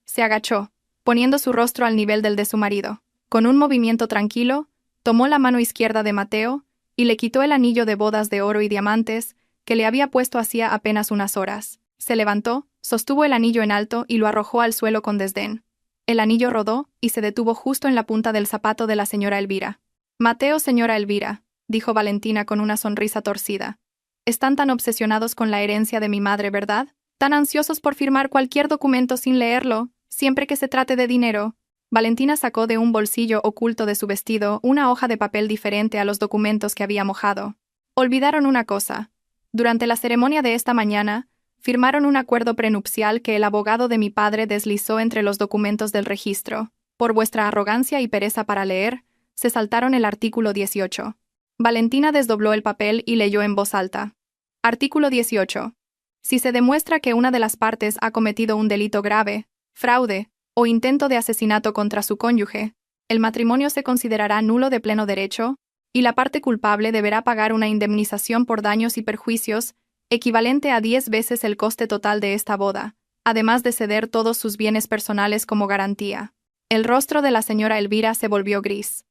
Se agachó, poniendo su rostro al nivel del de su marido. Con un movimiento tranquilo, tomó la mano izquierda de Mateo y le quitó el anillo de bodas de oro y diamantes que le había puesto hacía apenas unas horas. Se levantó, sostuvo el anillo en alto y lo arrojó al suelo con desdén. El anillo rodó y se detuvo justo en la punta del zapato de la señora Elvira. Mateo, señora Elvira, dijo Valentina con una sonrisa torcida. Están tan obsesionados con la herencia de mi madre, ¿verdad? Tan ansiosos por firmar cualquier documento sin leerlo, siempre que se trate de dinero. Valentina sacó de un bolsillo oculto de su vestido una hoja de papel diferente a los documentos que había mojado. Olvidaron una cosa. Durante la ceremonia de esta mañana, firmaron un acuerdo prenupcial que el abogado de mi padre deslizó entre los documentos del registro. Por vuestra arrogancia y pereza para leer, se saltaron el artículo 18. Valentina desdobló el papel y leyó en voz alta. Artículo 18. Si se demuestra que una de las partes ha cometido un delito grave, fraude o intento de asesinato contra su cónyuge, el matrimonio se considerará nulo de pleno derecho y la parte culpable deberá pagar una indemnización por daños y perjuicios equivalente a 10 veces el coste total de esta boda, además de ceder todos sus bienes personales como garantía. El rostro de la señora Elvira se volvió gris.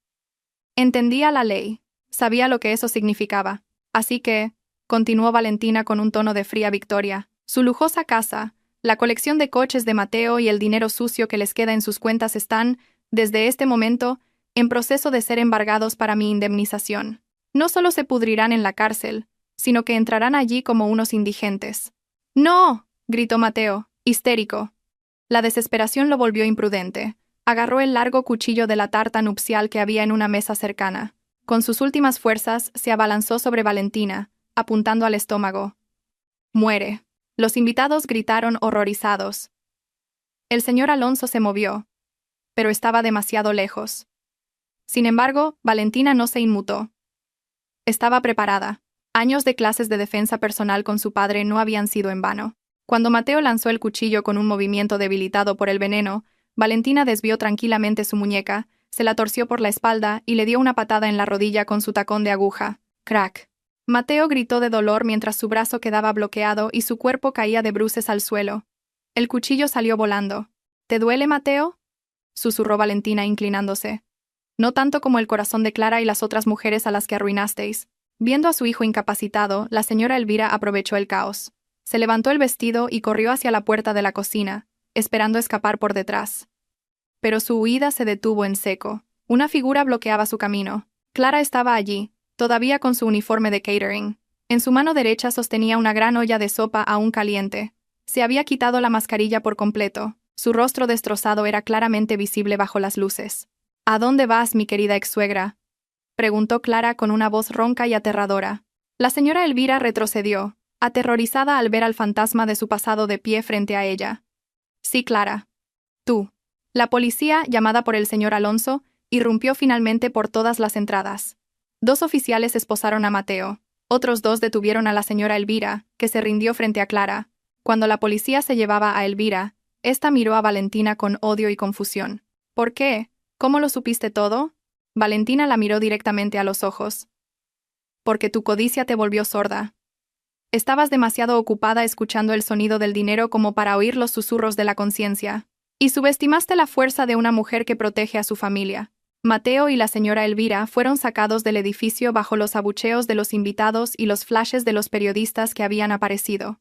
Entendía la ley, sabía lo que eso significaba. Así que, continuó Valentina con un tono de fría victoria, su lujosa casa, la colección de coches de Mateo y el dinero sucio que les queda en sus cuentas están, desde este momento, en proceso de ser embargados para mi indemnización. No solo se pudrirán en la cárcel, sino que entrarán allí como unos indigentes. ¡No!, gritó Mateo, histérico. La desesperación lo volvió imprudente. Agarró el largo cuchillo de la tarta nupcial que había en una mesa cercana. Con sus últimas fuerzas se abalanzó sobre Valentina, apuntando al estómago. «Muere». Los invitados gritaron horrorizados. El señor Alonso se movió, pero estaba demasiado lejos. Sin embargo, Valentina no se inmutó. Estaba preparada. Años de clases de defensa personal con su padre no habían sido en vano. Cuando Mateo lanzó el cuchillo con un movimiento debilitado por el veneno, Valentina desvió tranquilamente su muñeca, se la torció por la espalda y le dio una patada en la rodilla con su tacón de aguja. ¡Crack! Mateo gritó de dolor mientras su brazo quedaba bloqueado y su cuerpo caía de bruces al suelo. El cuchillo salió volando. ¿Te duele, Mateo?, susurró Valentina inclinándose. No tanto como el corazón de Clara y las otras mujeres a las que arruinasteis. Viendo a su hijo incapacitado, la señora Elvira aprovechó el caos. Se levantó el vestido y corrió hacia la puerta de la cocina, esperando escapar por detrás. Pero su huida se detuvo en seco. Una figura bloqueaba su camino. Clara estaba allí, todavía con su uniforme de catering. En su mano derecha sostenía una gran olla de sopa aún caliente. Se había quitado la mascarilla por completo. Su rostro destrozado era claramente visible bajo las luces. «¿A dónde vas, mi querida ex-suegra?», preguntó Clara con una voz ronca y aterradora. La señora Elvira retrocedió, aterrorizada al ver al fantasma de su pasado de pie frente a ella. «Sí, Clara. Tú». La policía, llamada por el señor Alonso, irrumpió finalmente por todas las entradas. 2 oficiales esposaron a Mateo. Otros 2 detuvieron a la señora Elvira, que se rindió frente a Clara. Cuando la policía se llevaba a Elvira, ésta miró a Valentina con odio y confusión. «¿Por qué? ¿Cómo lo supiste todo?». Valentina la miró directamente a los ojos. «Porque tu codicia te volvió sorda. Estabas demasiado ocupada escuchando el sonido del dinero como para oír los susurros de la conciencia. Y subestimaste la fuerza de una mujer que protege a su familia». Mateo y la señora Elvira fueron sacados del edificio bajo los abucheos de los invitados y los flashes de los periodistas que habían aparecido.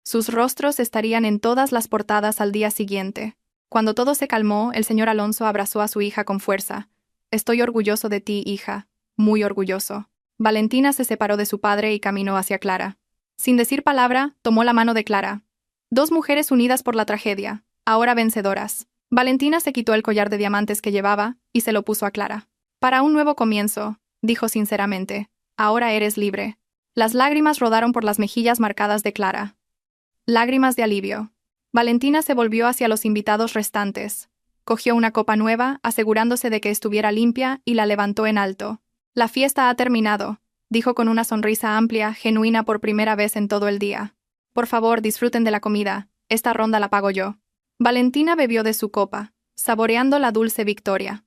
Sus rostros estarían en todas las portadas al día siguiente. Cuando todo se calmó, el señor Alonso abrazó a su hija con fuerza. «Estoy orgulloso de ti, hija. Muy orgulloso». Valentina se separó de su padre y caminó hacia Clara. Sin decir palabra, tomó la mano de Clara. 2 mujeres unidas por la tragedia, ahora vencedoras. Valentina se quitó el collar de diamantes que llevaba y se lo puso a Clara. Para un nuevo comienzo, dijo sinceramente, ahora eres libre. Las lágrimas rodaron por las mejillas marcadas de Clara. Lágrimas de alivio. Valentina se volvió hacia los invitados restantes. Cogió una copa nueva, asegurándose de que estuviera limpia, y la levantó en alto. La fiesta ha terminado, dijo con una sonrisa amplia, genuina por primera vez en todo el día. Por favor, disfruten de la comida, esta ronda la pago yo. Valentina bebió de su copa, saboreando la dulce victoria.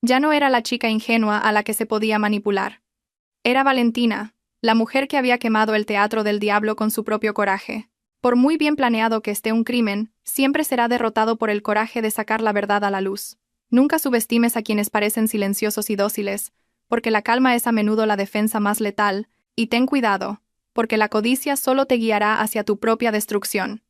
Ya no era la chica ingenua a la que se podía manipular. Era Valentina, la mujer que había quemado el teatro del diablo con su propio coraje. Por muy bien planeado que esté un crimen, siempre será derrotado por el coraje de sacar la verdad a la luz. Nunca subestimes a quienes parecen silenciosos y dóciles, porque la calma es a menudo la defensa más letal, y ten cuidado, porque la codicia solo te guiará hacia tu propia destrucción.